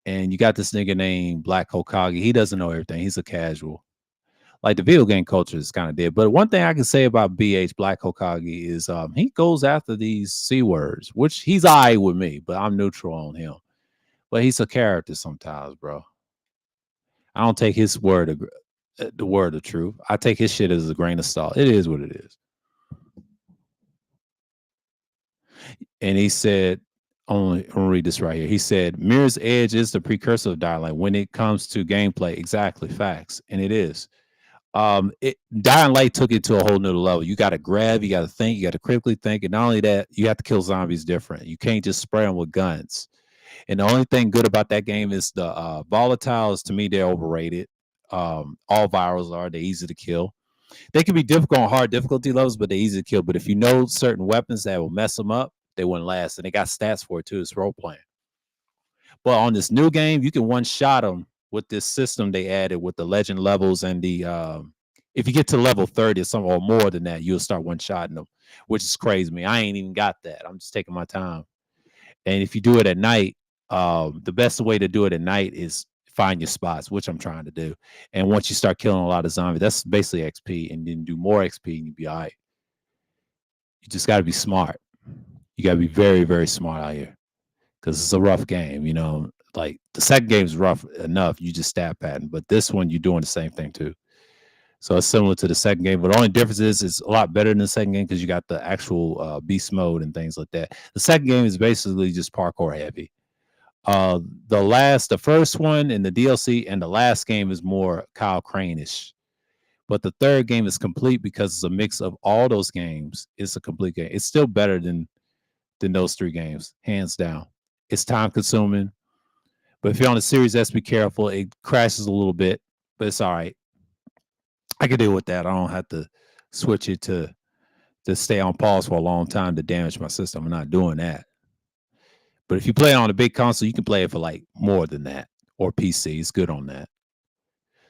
And you got this nigga named Black Hokage. He doesn't know everything. He's a casual. Like the video game culture is kind of dead. But one thing I can say about BH Black Hokage is he goes after these C words, which he's all right with me, but I'm neutral on him. But he's a character sometimes, bro. I don't take his the word of truth. I take his shit as a grain of salt. It is what it is. And he said, only I'm gonna read this right here. He said, Mirror's Edge is the precursor of Dying Light when it comes to gameplay. Exactly, facts. And it is. Dying Light took it to a whole new level. You gotta grab, you gotta think, you gotta critically think, and not only that, you have to kill zombies different. You can't just spray them with guns. And the only thing good about that game is the volatiles. To me, they're overrated. All virals are. They're easy to kill. They can be difficult on hard difficulty levels, but they're easy to kill. But if you know certain weapons that will mess them up, they wouldn't last. And they got stats for it too. It's role playing. But on this new game, you can one shot them with this system they added with the legend levels and the if you get to level 30 or some or more than that, you'll start one shotting them, which is crazy. Me, I ain't even got that. I'm just taking my time. And if you do it at night, the best way to do it at night is find your spots, which I'm trying to do. And once you start killing a lot of zombies, that's basically XP, and then do more XP, and you be all right. You just got to be smart. You got to be very, very smart out here. because it's a rough game. You know, like the second game is rough enough. You just stab pattern, but this one you're doing the same thing too. So it's similar to the second game, but the only difference is it's a lot better than the second game because you got the actual beast mode and things like that. The second game is basically just parkour heavy. Uh, the first one in the DLC and the last game is more Kyle Crane-ish. But the third game is complete because it's a mix of all those games. It's a complete game. It's still better than those three games, hands down. It's time consuming, but if you're on the Series S, be careful. It crashes a little bit, but it's all right. I can deal with that. I don't have to switch it to stay on pause for a long time to damage my system. I'm not doing that. But if you play it on a big console, you can play it for like more than that, or PC. It's good on that.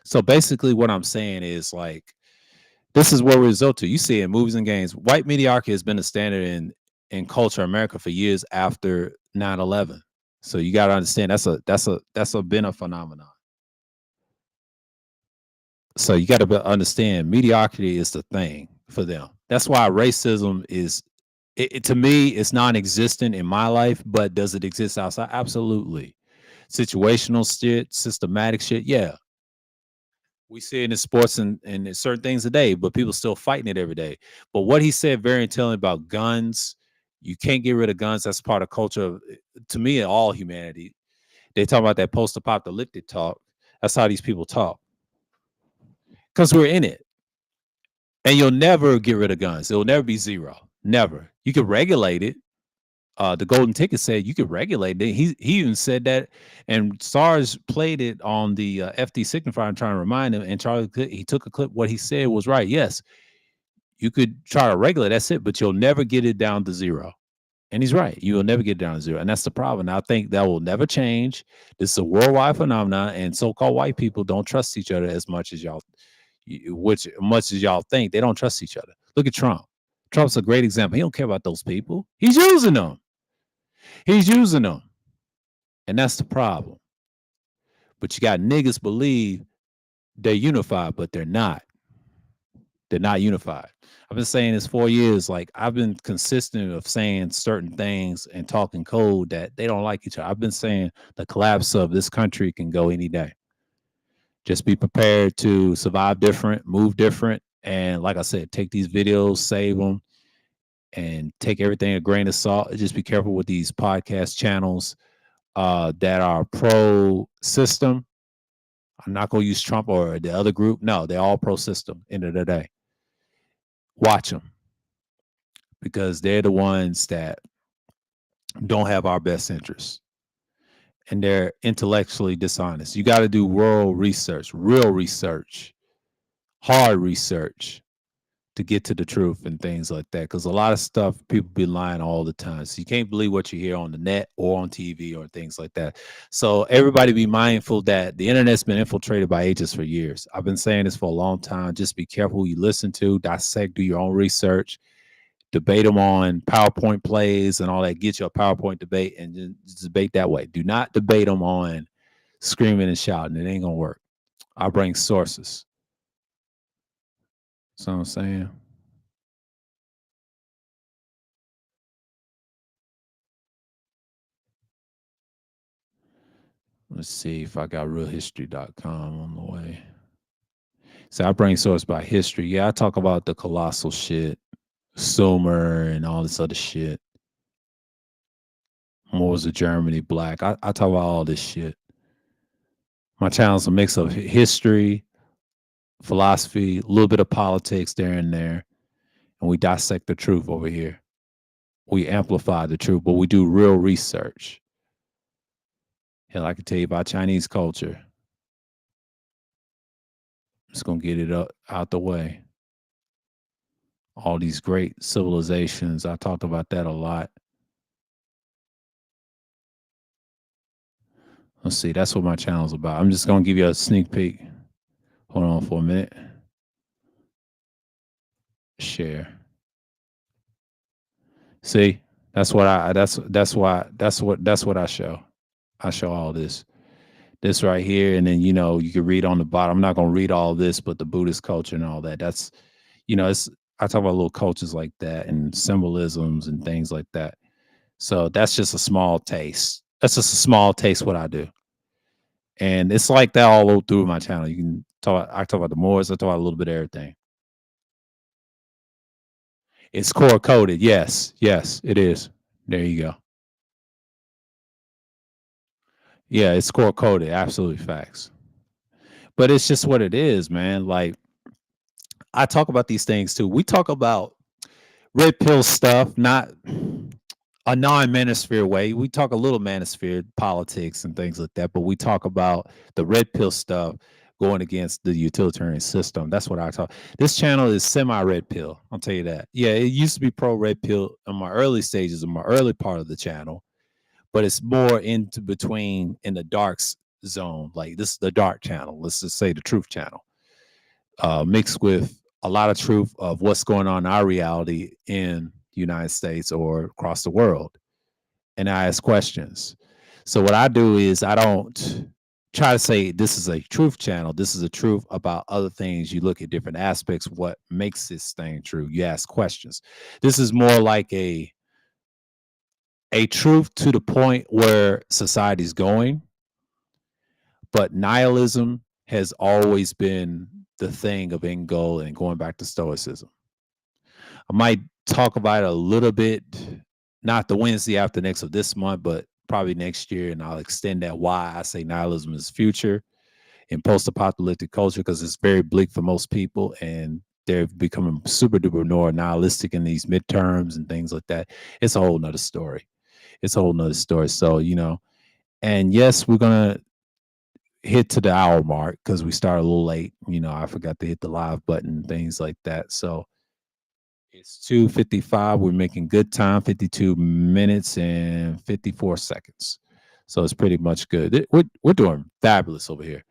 So basically, what I'm saying is like this is what we result to. You see it in movies and games. White mediocrity has been a standard in culture in America for years after 9/11. So you got to understand that's been a phenomenon. So you got to understand mediocrity is the thing for them. That's why racism is to me it's non-existent in my life, but does it exist outside? Absolutely. Situational shit, systematic shit, yeah. We see it in sports and certain things today, but people still fighting it every day. But what he said very telling about guns, you can't get rid of guns. That's part of culture of, to me, all humanity. They talk about that post-apocalyptic talk. That's how these people talk. Because we're in it. And you'll never get rid of guns. It'll never be zero. Never. You can regulate it. The golden ticket said you could regulate it. He even said that, and SARS played it on the FD signifier. I'm trying to remind him, and Charlie he took a clip. What he said was right. Yes, you could try to regulate. That's it, but you'll never get it down to zero. And he's right. You will never get down to zero, and that's the problem. And I think that will never change. This is a worldwide phenomenon, and so-called white people don't trust each other as much as y'all, much as y'all think. They don't trust each other. Look at Trump. Trump's a great example. He don't care about those people. He's using them. He's using them. And that's the problem. But you got niggas believe they're unified, but they're not. They're not unified. I've been saying this 4 years. Like I've been consistent of saying certain things and talking code that they don't like each other. I've been saying the collapse of this country can go any day. Just be prepared to survive different, move different. And like I said, take these videos, save them, and take everything a grain of salt. Just be careful with these podcast channels that are pro system. I'm not going to use Trump or the other group. No, they're all pro system. End of the day, watch them because they're the ones that don't have our best interests and they're intellectually dishonest. You got to do world research, real research, hard research to get to the truth and things like that. Because a lot of stuff people be lying all the time. So you can't believe what you hear on the net or on TV or things like that. So everybody be mindful that the internet's been infiltrated by agents for years. I've been saying this for a long time. Just be careful who you listen to, dissect, do your own research, debate them on PowerPoint plays and all that. Get your PowerPoint debate and just debate that way. Do not debate them on screaming and shouting. It ain't gonna work. I bring sources. So I'm saying. Let's see if I got realhistory.com on the way. So I bring source by history. Yeah, I talk about the colossal shit, Sumer and all this other shit. Moors of Germany, Black. I talk about all this shit. My channel's a mix of history, philosophy, a little bit of politics there and there. And we dissect the truth over here. We amplify the truth, but we do real research. Hell, I can tell you about Chinese culture. Just gonna get it out the way. All these great civilizations. I talked about that a lot. Let's see. That's what my channel's about. I'm just gonna give you a sneak peek. Hold on for a minute. Share. See, that's what I show. I show all this. This right here, and then you can read on the bottom. I'm not gonna read all this, but the Buddhist culture and all that. That's it's I talk about little cultures like that and symbolisms and things like that. So that's just a small taste That's just a small taste what I do. And it's like that all over through my channel. You can talk I talk about the Moors, I talk about a little bit of everything. It's core coded. Yes, yes, it is. There you go. Yeah, it's core coded. Absolutely facts. But it's just what it is, man. Like I talk about these things too. We talk about red pill stuff, not a non-manosphere way. We talk a little manosphere politics and things like that, but we talk about the red pill stuff going against the utilitarian system. That's what I talk. This channel is semi-red pill. I'll tell you that. Yeah, it used to be pro red pill in my early stages, in my early part of the channel, but it's more into between in the zone. Like this is the dark channel. Let's just say the truth channel, mixed with a lot of truth of what's going on in our reality in the United States or across the world. And I ask questions. So what I do is I don't try to say this is a truth channel. This is a truth about other things. You look at different aspects. What makes this thing true? You ask questions. This is more like a truth to the point where society's going, but nihilism has always been the thing of end goal and going back to stoicism. I might talk about it a little bit, not the Wednesday after next of this month, but probably next year, and I'll extend that why I say nihilism is future in post-apocalyptic culture because it's very bleak for most people, and they're becoming super duper more nihilistic in these midterms and things like that. It's a whole nother story. It's a whole nother story. So, and yes, we're gonna hit to the hour mark because we started a little late. I forgot to hit the live button and things like that. So it's 2:55. We're making good time, 52 minutes and 54 seconds. So it's pretty much good. We're doing fabulous over here.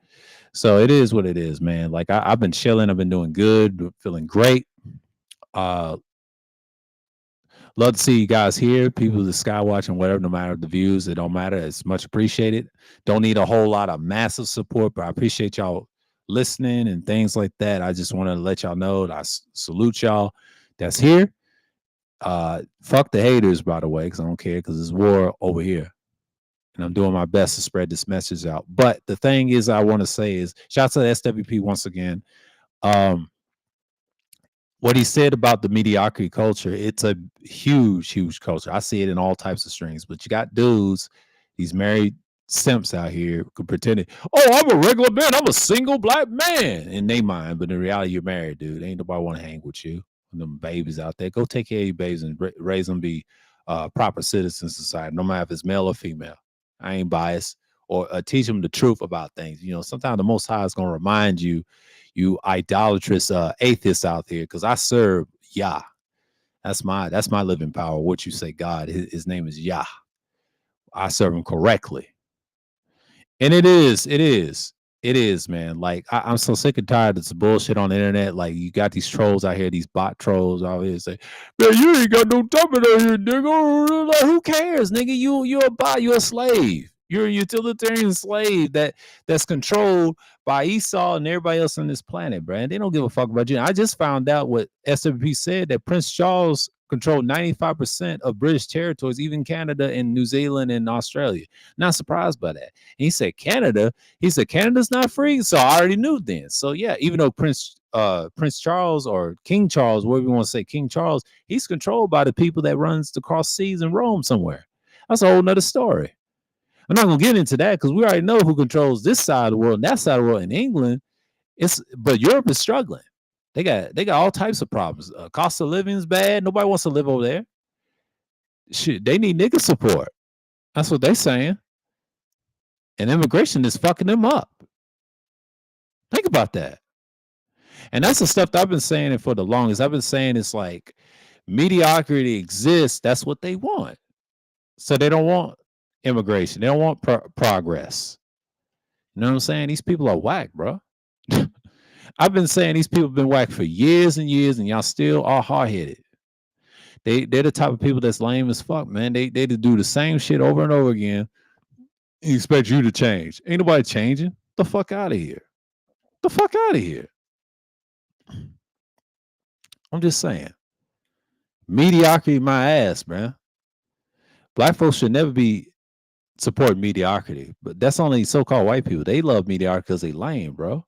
So it is what it is, man. Like I've been chilling. I've been doing good, feeling great. Uh, Love to see you guys here, people that sky watching, whatever, no matter the views, it don't matter. It's much appreciated. Don't need a whole lot of massive support, but I appreciate y'all listening and things like that. I just want to let y'all know that I salute y'all that's here. Fuck the haters, by the way, because I don't care, because there's war over here. And I'm doing my best to spread this message out. But the thing is, I want to say is, shout out to the SWP once again. Um, what he said about the mediocrity culture, it's a huge, huge culture. I see it in all types of streams, but you got dudes, these married simps out here who pretending, oh, I'm a regular man, I'm a single black man in their mind, but in reality, you're married, dude. Ain't nobody want to hang with you. And them babies out there, go take care of your babies and raise them be proper citizens in society, no matter if it's male or female. I ain't biased. Or teach them the truth about things. Sometimes the Most High is going to remind you, you idolatrous atheists out there, because I serve Yah. That's my living power. What you say, God, his name is Yah. I serve him correctly. And it is, man. Like I'm so sick and tired of this bullshit on the internet. Like you got these trolls out here, these bot trolls out here say, man, you ain't got no topic out here, nigga. Like, who cares, nigga? You're a bot, you're a slave. You're a utilitarian slave that's controlled by Esau and everybody else on this planet, bro. And they don't give a fuck about you. I just found out what SWP said, that Prince Charles controlled 95% of British territories, even Canada and New Zealand and Australia. Not surprised by that. And he said Canada's not free. So I already knew then. So yeah, even though Prince Charles or King Charles, whatever you want to say, King Charles, he's controlled by the people that runs the cross seas in Rome somewhere. That's a whole nother story. I'm not gonna get into that because we already know who controls this side of the world and that side of the world in England. But Europe is struggling. They got all types of problems. Cost of living is bad. Nobody wants to live over there. Shit, they need nigga support. That's what they're saying. And immigration is fucking them up. Think about that. And that's the stuff that I've been saying it for the longest. I've been saying it's like mediocrity exists. That's what they want. So they don't want immigration. They don't want progress. You know what I'm saying? These people are whack, bro. I've been saying these people have been whack for years and years, and y'all still are hard headed. They're the type of people that's lame as fuck, man. They do the same shit over and over again. And expect you to change. Ain't nobody changing. The fuck out of here. The fuck out of here. I'm just saying. Mediocrity my ass, man. Black folks should never be support mediocrity, but that's only so-called white people. They love mediocrity because they lame, bro.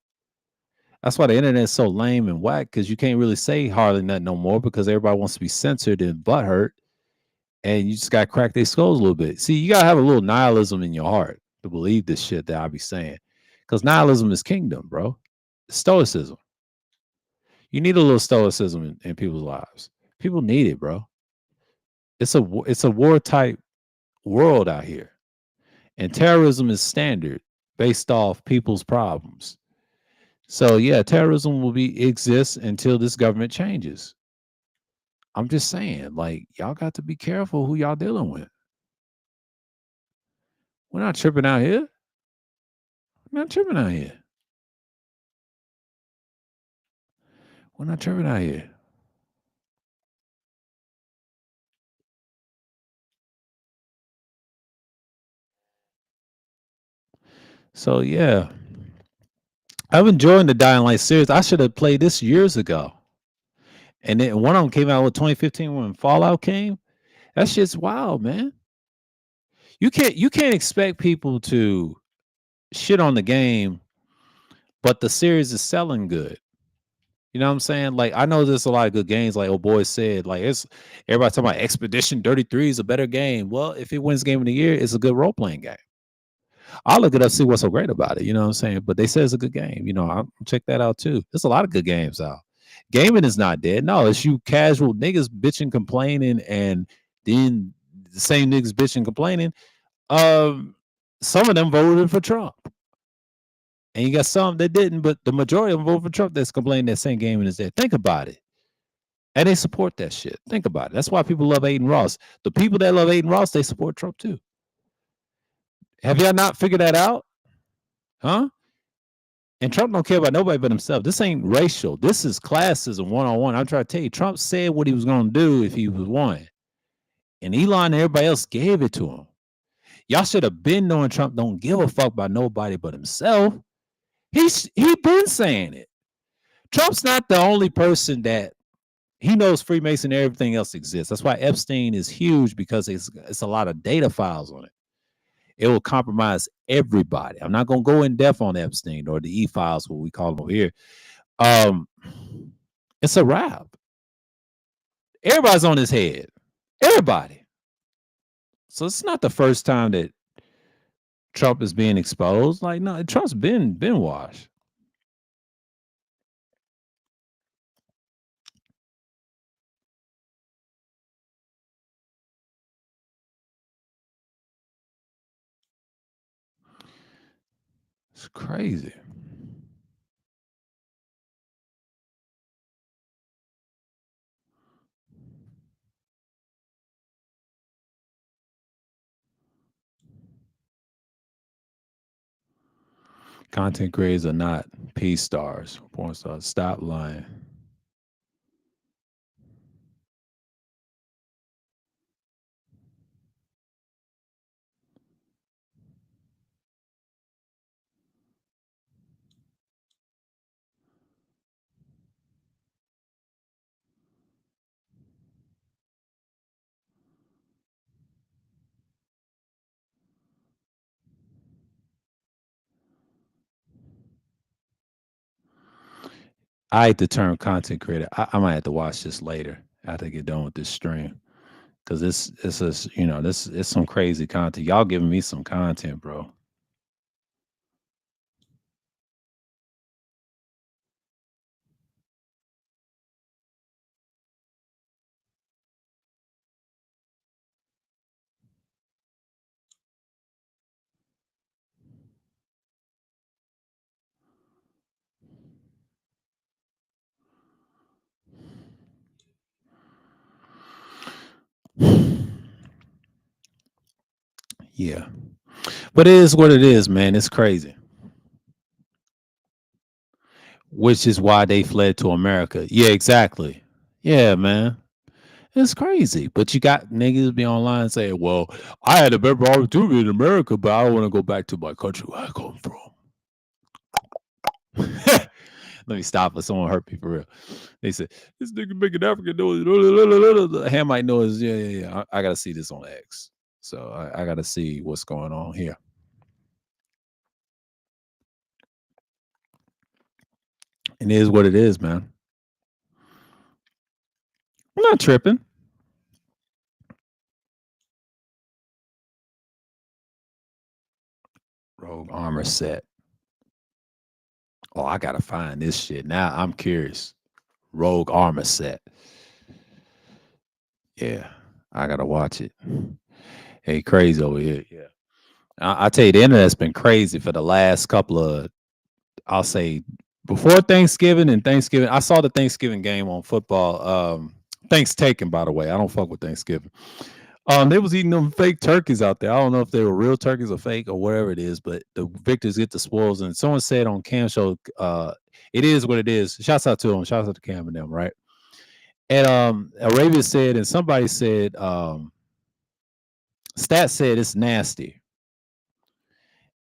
That's why the internet is so lame and whack because you can't really say hardly nothing no more because everybody wants to be censored and butthurt, and you just got to crack their skulls a little bit. See, you got to have a little nihilism in your heart to believe this shit that I be saying because nihilism is kingdom, bro. Stoicism. You need a little stoicism in people's lives. People need it, bro. It's a war type world out here, and terrorism is standard based off people's problems. So yeah, terrorism will be exist until this government changes. I'm just saying, like, y'all got to be careful who y'all dealing with. We're not tripping out here. We're not tripping out here. We're not tripping out here. So yeah, I'm enjoying the Dying Light series. I should have played this years ago. And then one of them came out with 2015 when Fallout came. That shit's wild, man. You can't expect people to shit on the game, but the series is selling good. You know what I'm saying? Like I know there's a lot of good games, like old boy said. Like it's everybody talking about Expedition 33 is a better game. Well, if it wins game of the year, it's a good role playing game. I'll look it up, see what's so great about it. You know what I'm saying? But they say it's a good game. I'll check that out too. There's a lot of good games out. Gaming is not dead. No, it's you casual niggas bitching, complaining, and then the same niggas bitching, complaining. Um, some of them voted for Trump. And you got some that didn't, but the majority of them voted for Trump that's complaining that same gaming is dead. Think about it. And they support that shit. Think about it. That's why people love Aiden Ross. The people that love Aiden Ross, they support Trump too. Have y'all not figured that out? Huh? And Trump don't care about nobody but himself. This ain't racial. This is classism one-on-one. I'm trying to tell you, Trump said what he was going to do if he was won. And Elon and everybody else gave it to him. Y'all should have been knowing Trump don't give a fuck about nobody but himself. He been saying it. Trump's not the only person that he knows Freemason and everything else exists. That's why Epstein is huge because it's a lot of data files on it. It will compromise everybody. I'm not going to go in depth on Epstein or the E-files, what we call them over here. It's a wrap. Everybody's on his head. Everybody. So it's not the first time that Trump is being exposed. Like, no, Trump's been washed. It's crazy. Content creators are not peace stars, porn stars. Stop lying. I hate the term content creator. I might have to watch this later after I get done with this stream. Cause it's this it's some crazy content. Y'all giving me some content, bro. Yeah. But it is what it is, man. It's crazy. Which is why they fled to America. Yeah, exactly. Yeah, man. It's crazy. But you got niggas be online saying, well, I had a better opportunity in America, but I don't want to go back to my country where I come from. Let me stop if someone hurt me for real. They said, this nigga making African noise. Hamite noise. Yeah. I got to see this on X. So I got to see what's going on here. It is what it is, man. I'm not tripping. Rogue armor set. Oh, I gotta find this shit. Now I'm curious. Rogue armor set. Yeah, I gotta watch it. Hey, crazy over here. Yeah. I tell you, the internet's been crazy for the last couple of, I'll say, before Thanksgiving and Thanksgiving. I saw the Thanksgiving game on football. Thanks taken, by the way. I don't fuck with Thanksgiving. They was eating them fake turkeys out there. I don't know if they were real turkeys or fake or whatever it is, but the victors get the spoils. And someone said on Cam show, it is what it is. Shouts out to them. Shouts out to Cam and them, right? And Arabia said, and somebody said, Stat said it's nasty.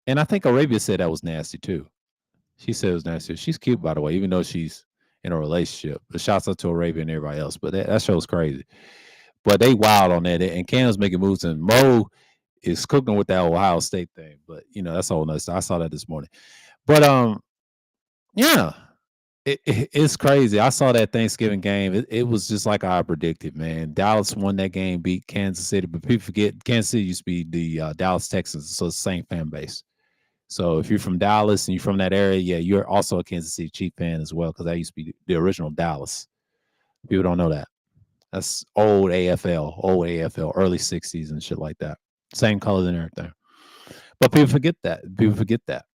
And I think Arabia said that was nasty too. She said it was nasty. She's cute, by the way, even though she's in a relationship. But shouts out to Arabia and everybody else. But that show's crazy. But they wild on that. And Cam's making moves, and Mo is cooking with that Ohio State thing. But that's all nice. I saw that this morning. But yeah, it's crazy. I saw that Thanksgiving game. It was just like I predicted, man. Dallas won that game, beat Kansas City, but people forget Kansas City used to be the Dallas Texans, so it's the same fan base. So if you're from Dallas and you're from that area, yeah, you're also a Kansas City Chief fan as well, because that used to be the original Dallas. People don't know that. That's old AFL, early 60s and shit like that. Same colors and everything. But people forget that.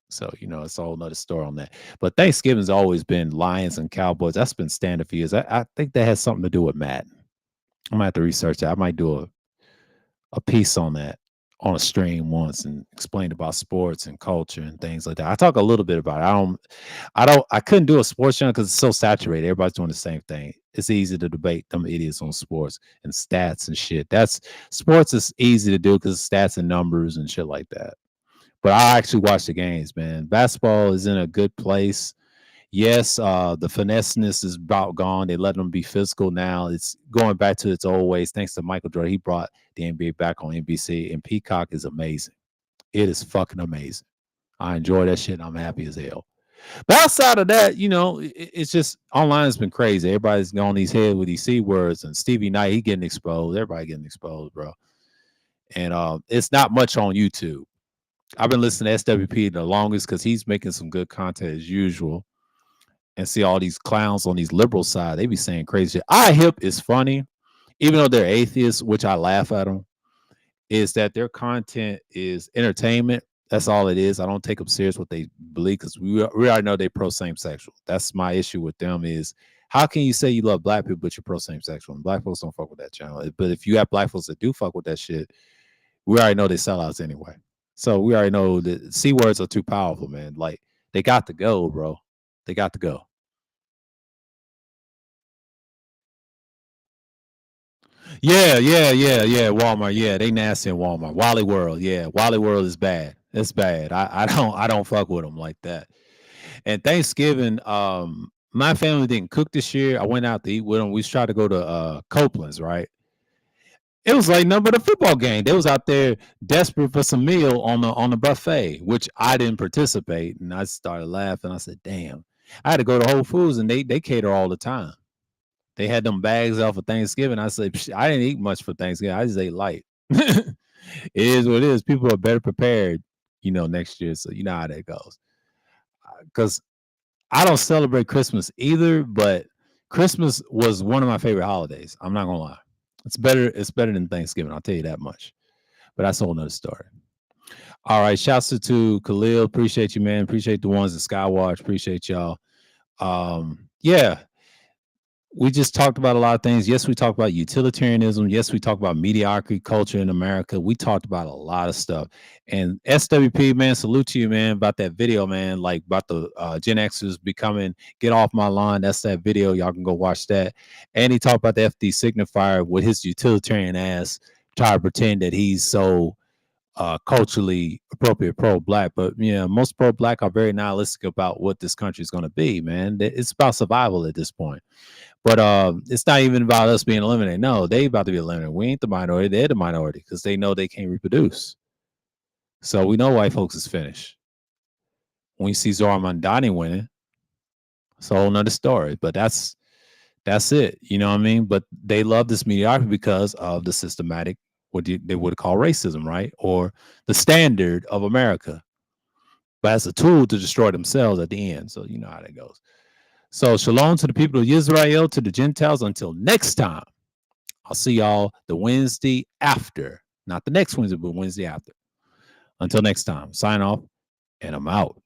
So, it's a whole nother story on that. But Thanksgiving's always been Lions and Cowboys. That's been standard for years. I think that has something to do with Matt. I might have to research that. I might do a piece on that on a stream once and explain about sports and culture and things like that. I talk a little bit about it. I couldn't do a sports channel because it's so saturated. Everybody's doing the same thing. It's easy to debate them idiots on sports and stats and shit. Sports is easy to do because stats and numbers and shit like that. But I actually watch the games, man. Basketball is in a good place. Yes, the fineness is about gone. They let them be physical now. It's going back to its old ways. Thanks to Michael Jordan, he brought the NBA back on NBC, and Peacock is amazing. It is fucking amazing. I enjoy that shit. And I'm happy as hell. But outside of that, it's just online has been crazy. Everybody's on these heads with these C words, and Stevie Knight, he getting exposed. Everybody getting exposed, bro. And it's not much on YouTube. I've been listening to SWP the longest because he's making some good content as usual. And see all these clowns on these liberal side, they be saying crazy shit. iHip is funny, even though they're atheists, which I laugh at them, is that their content is entertainment. That's all it is. I don't take them serious what they believe because we already know they pro same sexual. That's my issue with them is how can you say you love black people but you're pro same sexual? And black folks don't fuck with that channel. But if you have black folks that do fuck with that shit, we already know they sellouts anyway. So we already know that C words are too powerful, man. Like they got to go, bro. They got to go. Yeah. Walmart. Yeah, they nasty in Walmart. Wally World. Yeah, Wally World is bad. It's bad. I don't fuck with them like that. And Thanksgiving, my family didn't cook this year. I went out to eat with them. We tried to go to Copeland's, right? It was like nothing but a football game. They was out there desperate for some meal on the buffet, which I didn't participate. And I started laughing. I said, "Damn!" I had to go to Whole Foods, and they cater all the time. They had them bags out for Thanksgiving. I said, I didn't eat much for Thanksgiving. I just ate light. It is what it is. People are better prepared, next year. So you know how that goes. Because I don't celebrate Christmas either, but Christmas was one of my favorite holidays. I'm not gonna lie. It's better. It's better than Thanksgiving. I'll tell you that much. But that's a whole nother story. All right. Shouts to Khalil. Appreciate you, man. Appreciate the ones at Skywatch. Appreciate y'all. Yeah. We just talked about a lot of things. Yes, we talked about utilitarianism. Yes, we talked about mediocrity culture in America. We talked about a lot of stuff. And SWP, man, salute to you, man, about that video, man, like about the Gen Xers becoming get off my lawn. That's that video. Y'all can go watch that. And he talked about the FD signifier with his utilitarian ass, try to pretend that he's so culturally appropriate pro-black, but yeah, most pro-black are very nihilistic about what this country is going to be. Man, it's about survival at this point. But it's not even about us being eliminated. No, they about to be eliminated. We ain't the minority; they're the minority because they know they can't reproduce. So we know white folks is finished. When you see Zora Mandani winning, it's a whole nother story. But that's it. You know what I mean? But they love this mediocrity because of the systematic, they would call racism, right? Or the standard of America. But as a tool to destroy themselves at the end. So you know how that goes. So shalom to the people of Israel, to the Gentiles. Until next time, I'll see y'all the Wednesday after. Not the next Wednesday, but Wednesday after. Until next time, sign off, and I'm out.